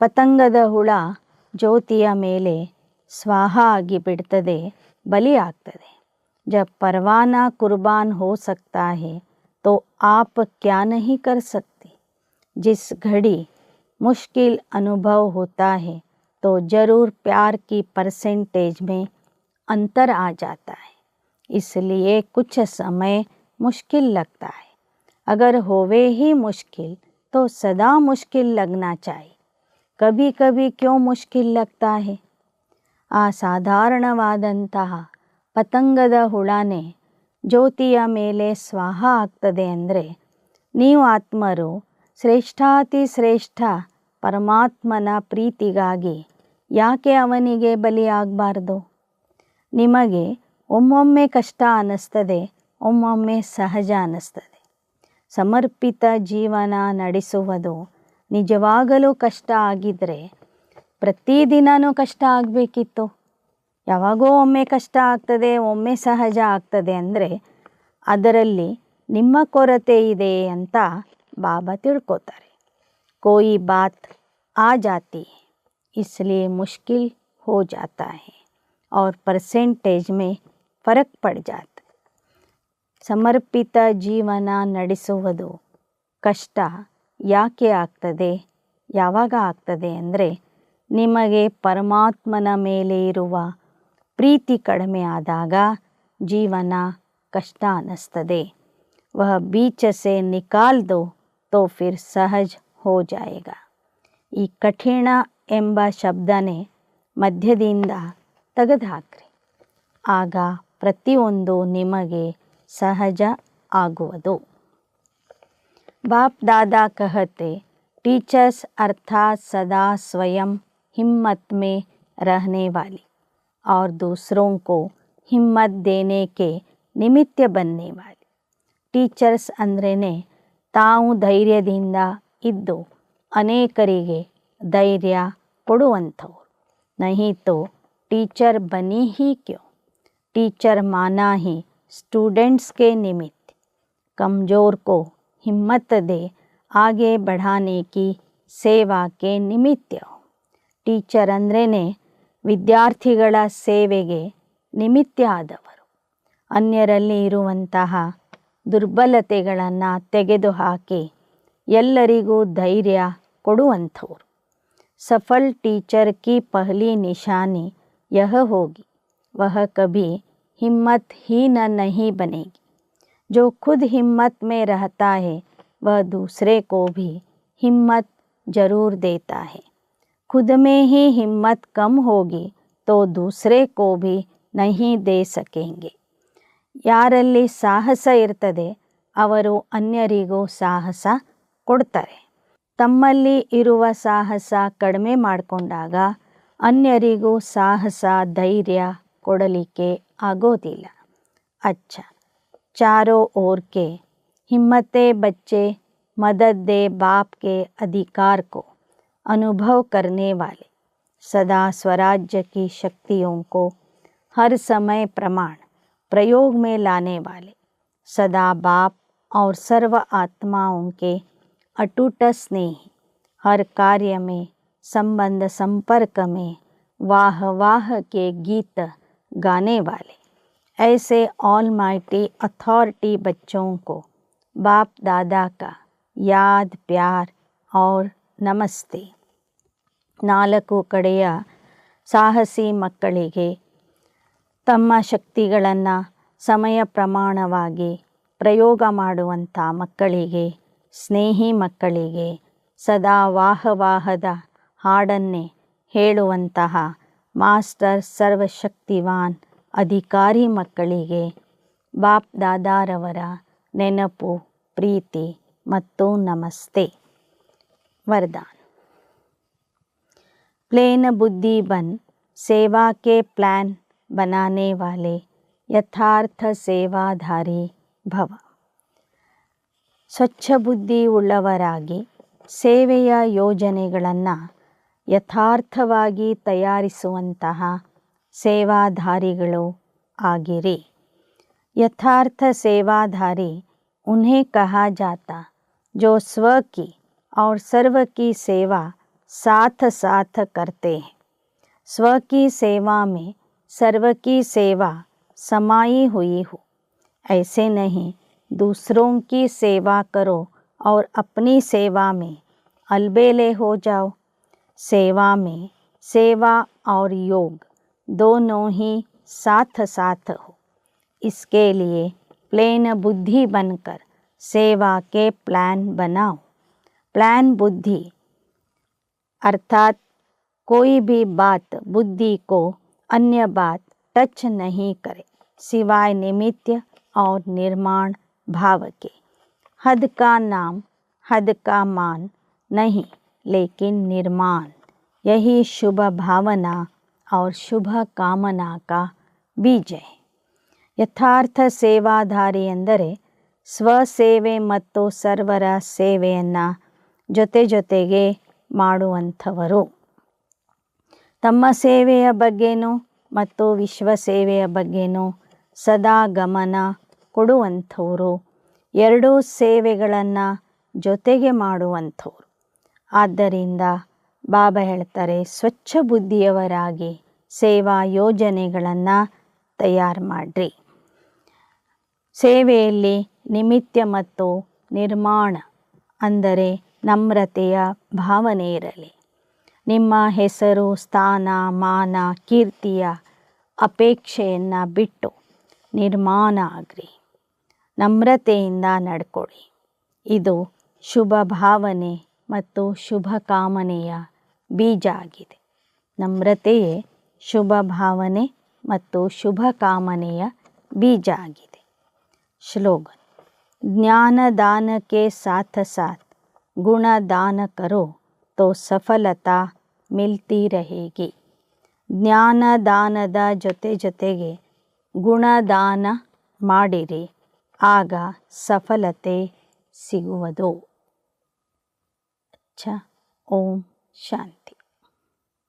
ಪತಂಗದ ಹುಳ ಜ್ಯೋತಿಯ ಮೇಲೆ ಸ್ವಾಹ ಆಗಿ ಬಿಡ್ತದೆ, ಬಲಿ ಆಗ್ತದೆ. जब परवाना कुर्बान हो सकता है तो आप क्या नहीं कर सकते. जिस घड़ी मुश्किल अनुभव होता है तो ज़रूर प्यार की परसेंटेज में अंतर आ जाता है. इसलिए कुछ समय मुश्किल लगता है. अगर होवे ही मुश्किल तो सदा मुश्किल लगना चाहिए. कभी कभी क्यों मुश्किल लगता है. ಅಸಾಧಾರಣವಾದಂತಹ ಪತಂಗದ ಹುಳನೇ ಜ್ಯೋತಿಯ ಮೇಲೆ ಸ್ವಾಹ ಆಗ್ತದೆ ಅಂದರೆ, ನೀವು ಆತ್ಮರು ಶ್ರೇಷ್ಠಾತಿ ಶ್ರೇಷ್ಠ ಪರಮಾತ್ಮನ ಪ್ರೀತಿಗಾಗಿ ಯಾಕೆ ಅವನಿಗೆ ಬಲಿಯಾಗಬಾರ್ದು. ನಿಮಗೆ ಒಮ್ಮೊಮ್ಮೆ ಕಷ್ಟ ಅನ್ನಿಸ್ತದೆ, ಒಮ್ಮೊಮ್ಮೆ ಸಹಜ ಅನ್ನಿಸ್ತದೆ. ಸಮರ್ಪಿತ ಜೀವನ ನಡೆಸುವುದು ನಿಜವಾಗಲೂ ಕಷ್ಟ ಆಗಿದ್ದರೆ ಪ್ರತಿದಿನವೂ ಕಷ್ಟ ಆಗಬೇಕಿತ್ತು. ಯಾವಾಗೋ ಒಮ್ಮೆ ಕಷ್ಟ ಆಗ್ತದೆ, ಒಮ್ಮೆ ಸಹಜ ಆಗ್ತದೆ ಅಂದರೆ ಅದರಲ್ಲಿ ನಿಮ್ಮ ಕೊರತೆ ಇದೆ ಅಂತ ಬಾಬಾ ತಿಳ್ಕೊತಾರೆ. कोई बात आ जाती है इसलिए मुश्किल हो जाता है और परसेंटेज में फ़र्क पड़ जाता है. ಸಮರ್ಪಿತ ಜೀವನ ನಡೆಸುವುದು ಕಷ್ಟ ಯಾಕೆ ಆಗ್ತದೆ, ಯಾವಾಗ ಆಗ್ತದೆ ಅಂದರೆ, ನಿಮಗೆ ಪರಮಾತ್ಮನ ಮೇಲೆ ಇರುವ ಪ್ರೀತಿ ಕಡಿಮೆ ಆದಾಗ ಜೀವನ ಕಷ್ಟ ಅನ್ನಿಸ್ತದೆ. वह बीच से निकाल दो तो फिर सहज हो जाएगा. ಈ ಕಠಿಣ ಎಂಬ ಶಬ್ದನೇ ಮಧ್ಯದಿಂದ ತೆಗೆದುಹಾಕ್ರಿ, ಆಗ ಪ್ರತಿಯೊಂದು ನಿಮಗೆ ಸಹಜ ಆಗುವುದು. बाप दादा कहते, टीचर्स अर्थात सदा स्वयं हिम्मत में रहने वाली और दूसरों को हिम्मत देने के निमित्त बनने वाली. ಟೀಚರ್ಸ್ ಅಂದ್ರೇ ತಾವು ಧೈರ್ಯದಿಂದ ಇದ್ದು ಅನೇಕರಿಗೆ ಧೈರ್ಯ ಕೊಡುವಂಥವ್ರು. नहीं तो टीचर बनी ही क्यों. टीचर माना ही स्टूडेंट्स के निमित्त, कमज़ोर को हिम्मत दे आगे बढ़ाने की सेवा के निमित्त हो. ಟೀಚರ್ ಅಂದ್ರೇ ವಿದ್ಯಾರ್ಥಿಗಳ ಸೇವೆಗೆ ನಿಮಿತ್ತ ಆದವರು. ಅನ್ಯರಲ್ಲಿ ಇರುವಂತಹ ದುರ್ಬಲತೆಗಳನ್ನು ತೆಗೆದುಹಾಕಿ ಎಲ್ಲರಿಗೂ ಧೈರ್ಯ ಕೊಡುವಂಥವ್ರು. सफल टीचर की पहली निशानी यह होगी वह कभी हिम्मतहीन नहीं बनेगी. जो खुद हिम्मत में रहता है वह दूसरे को भी हिम्मत जरूर देता है. खुद में ही हिम्मत कम होगी तो दूसरे को भी नहीं दे सकेंगे. ಯಾರಲ್ಲಿ ಸಾಹಸ ಇರ್ತದೆ ಅವರು ಅನ್ಯರಿಗೂ ಸಾಹಸ ಕೊಡ್ತಾರೆ. ತಮ್ಮಲ್ಲಿ ಇರುವ ಸಾಹಸ ಕಡಿಮೆ ಮಾಡಿಕೊಂಡಾಗ ಅನ್ಯರಿಗೂ ಸಾಹಸ ಧೈರ್ಯ ಕೊಡಲಿಕ್ಕೆ ಆಗೋದಿಲ್ಲ. अच्छा, चारों ओर के हिम्मते बच्चे मदद दे बाप के अधिकार को अनुभव करने वाले, सदा स्वराज्य की शक्तियों को हर समय प्रमाण प्रयोग में लाने वाले, सदा बाप और सर्व आत्माओं के अटूट स्नेही, हर कार्य में संबंध संपर्क में वाह वाह के गीत गाने वाले, ऐसे ऑलमाइटी अथॉरिटी बच्चों को बाप दादा का याद प्यार और नमस्ते. ನಾಲ್ಕು ಕಡೆಯ ಸಾಹಸಿ ಮಕ್ಕಳಿಗೆ ತಮ್ಮ ಶಕ್ತಿಗಳನ್ನು ಸಮಯ ಪ್ರಮಾಣವಾಗಿ ಪ್ರಯೋಗ ಮಾಡುವಂಥ ಮಕ್ಕಳಿಗೆ, ಸ್ನೇಹಿ ಮಕ್ಕಳಿಗೆ, ಸದಾ ವಾಹವಾಹದ ಹಾಡನ್ನೇ ಹೇಳುವಂತಹ ಮಾಸ್ಟರ್ ಸರ್ವಶಕ್ತಿವಾನ್ ಅಧಿಕಾರಿ ಮಕ್ಕಳಿಗೆ ಬಾಪ್ ದಾದಾರವರ ನೆನಪು, ಪ್ರೀತಿ ಮತ್ತು ನಮಸ್ತೆ. वरदान. प्लेन बुद्धि बन सेवा के प्लान बनाने वाले यथार्थ ಸೇವಾಧಾರಿ ಭವ. ಸ್ವಚ್ಛ ಬುದ್ಧಿ ಉಳ್ಳವರಾಗಿ ಸೇವೆಯ ಯೋಜನೆಗಳನ್ನು ಯಥಾರ್ಥವಾಗಿ ತಯಾರಿಸುವಂತಹ ಸೇವಾಧಾರಿಗಳು ಆಗಿರಿ. यथार्थ सेवाधारी उन्हें कहा जाता जो स्व की और सर्व की सेवा साथ साथ करते हैं. स्व की सेवा में सर्व की सेवा समाई हुई हो. ऐसे नहीं दूसरों की सेवा करो और अपनी सेवा में अलबेले हो जाओ. सेवा में सेवा और योग दोनों ही साथ साथ हो. इसके लिए प्लेन बुद्धि बनकर सेवा के प्लान बनाओ. प्लान बुद्धि अर्थात कोई भी बात बुद्धि को अन्य बात टच नहीं करे सिवाय निमित्त और निर्माण भाव के. हद का नाम हद का मान नहीं लेकिन निर्माण, यही शुभ भावना और शुभ कामना का बीज है. ಯಥಾರ್ಥ ಸೇವಾಧಾರಿ ಎಂದರೆ ಸ್ವಸೇವೆ ಮತ್ತು ಸರ್ವರ ಸೇವೆಯನ್ನು ಜೊತೆ ಜೊತೆಗೆ ಮಾಡುವಂಥವರು. ತಮ್ಮ ಸೇವೆಯ ಬಗ್ಗೆನೂ ಮತ್ತು ವಿಶ್ವ ಸೇವೆಯ ಬಗ್ಗೆನೂ ಸದಾ ಗಮನ ಕೊಡುವಂಥವರು. ಎರಡೂ ಸೇವೆಗಳನ್ನು ಜೊತೆಗೆ ಮಾಡುವಂಥವರು. ಆದ್ದರಿಂದ ಬಾಬಾ ಹೇಳ್ತಾರೆ, ಸ್ವಚ್ಛ ಬುದ್ಧಿಯವರಾಗಿ ಸೇವಾ ಯೋಜನೆಗಳನ್ನು ತಯಾರು ಮಾಡಿರಿ. ಸೇವೆಯಲ್ಲಿ ನಿಮಿತ್ತ ಮತ್ತು ನಿರ್ಮಾಣ ಅಂದರೆ ನಮ್ರತೆಯ ಭಾವನೆ ಇರಲಿ. ನಿಮ್ಮ ಹೆಸರು, ಸ್ಥಾನ, ಮಾನ, ಕೀರ್ತಿಯ ಅಪೇಕ್ಷೆಯನ್ನು ಬಿಟ್ಟು ನಿರ್ಮಾಣ ಆಗ್ರಿ. ನಮ್ರತೆಯಿಂದ ನಡ್ಕೊಳ್ಳಿ. ಇದು ಶುಭ ಭಾವನೆ ಮತ್ತು ಶುಭ ಕಾಮನೆಯ ಬೀಜ ಆಗಿದೆ. ನಮ್ರತೆಯೇ ಶುಭ ಭಾವನೆ ಮತ್ತು ಶುಭ ಕಾಮನೆಯ ಬೀಜ ಆಗಿದೆ. श्लोगन. ज्ञान दान के साथ साथ गुण दान करो तो सफलता मिलती रहेगी. ಜ್ಞಾನ ದಾನದ ಜೊತೆ ಜೊತೆಗೆ ಗುಣದಾನ ಮಾಡಿರಿ, ಆಗ ಸಫಲತೆ ಸಿಗುವುದು. ಓಂ ಶಾಂತಿ.